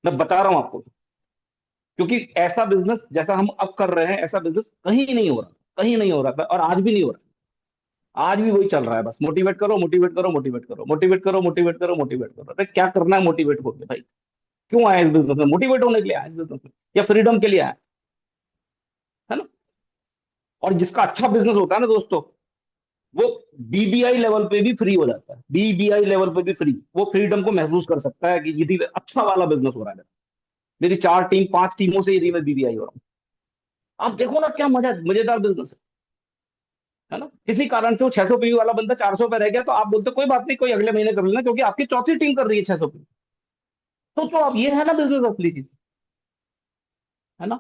मैं बता रहा हूं आपको, क्योंकि ऐसा बिजनेस जैसा हम अब कर रहे हैं, ऐसा बिजनेस कहीं नहीं हो रहा, कहीं नहीं हो रहा था, और आज भी नहीं हो रहा। आज भी वही चल रहा है, बस मोटिवेट करो, मोटिवेट करो, मोटिवेट करो, मोटिवेट करो, मोटिवेट करो, मोटिवेट करो। अरे क्या करना है मोटिवेट होके भाई? क्यों आया इस बिजनेस में? मोटिवेट होने के लिए आया इस बिजनेस में, या फ्रीडम के लिए आया, है ना। और जिसका अच्छा बिजनेस होता है ना दोस्तों, वो बीबीआई लेवल पे भी फ्री हो जाता है, बीबीआई लेवल पे भी फ्री, वो फ्रीडम को महसूस कर सकता है कि यदि अच्छा वाला बिजनेस हो रहा है। मेरी 4 टीम 5 टीमों से यदि मैं बीबीआई हो रहा हूँ, आप देखो ना क्या मजेदार बिजनेस है ना। किसी कारण से वो 600 पीवी वाला बंदा 400 पे रह गया, तो आप बोलते कोई बात नहीं, कोई अगले महीने कर लेना, क्योंकि आपकी चौथी टीम कर रही है 600 पीवी। तो अब ये है ना बिजनेस असली चीज, है ना।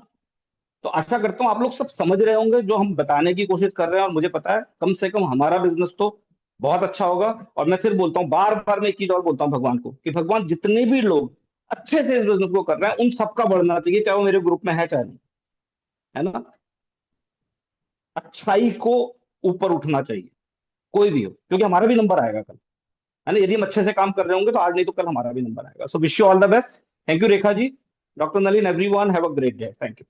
तो आशा करता हूं आप लोग सब समझ रहे होंगे जो हम बताने की कोशिश कर रहे हैं, और मुझे पता है कम से कम हमारा बिजनेस तो बहुत अच्छा होगा। और मैं फिर बोलता हूँ, बार बार मैं एक चीज और बोलता हूँ भगवान को, कि भगवान जितने भी लोग अच्छे से इस बिजनेस को कर रहे हैं, उन सबका बढ़ना चाहिए, चाहे वो मेरे ग्रुप में है चाहे नहीं, है ना। अच्छाई को ऊपर उठना चाहिए, कोई भी हो, क्योंकि हमारा भी नंबर आएगा कल, है ना। यदि हम अच्छे से काम कर रहे होंगे तो आज नहीं तो कल हमारा भी नंबर आएगा। So wish you all the best. Thank you Rekha ji, doctor Nalin, everyone have a great day. Thank you.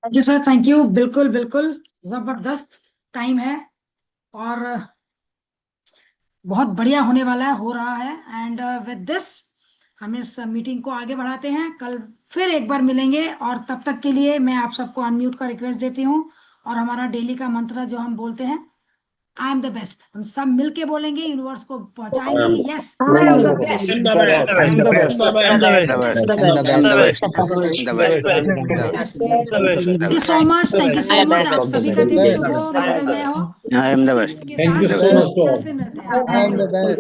Thank you sir, thank you. बिल्कुल बिल्कुल जबरदस्त टाइम है, और बहुत बढ़िया होने वाला है, हो रहा है। एंड विद दिस हम इस मीटिंग को आगे बढ़ाते हैं, कल फिर एक बार मिलेंगे, और तब तक के लिए मैं आप सबको अनम्यूट का रिक्वेस्ट देती हूँ। और हमारा डेली का मंत्र जो हम बोलते हैं, आई एम द बेस्ट, हम सब मिलके बोलेंगे, यूनिवर्स को पहुंचाएंगे कि yes thank you so much, thank you so much. आप सभी का दिन शुभ हो, मंगलमय हो। I am the इसी best. के साथ कल फिर मिलते हैं। I am the best.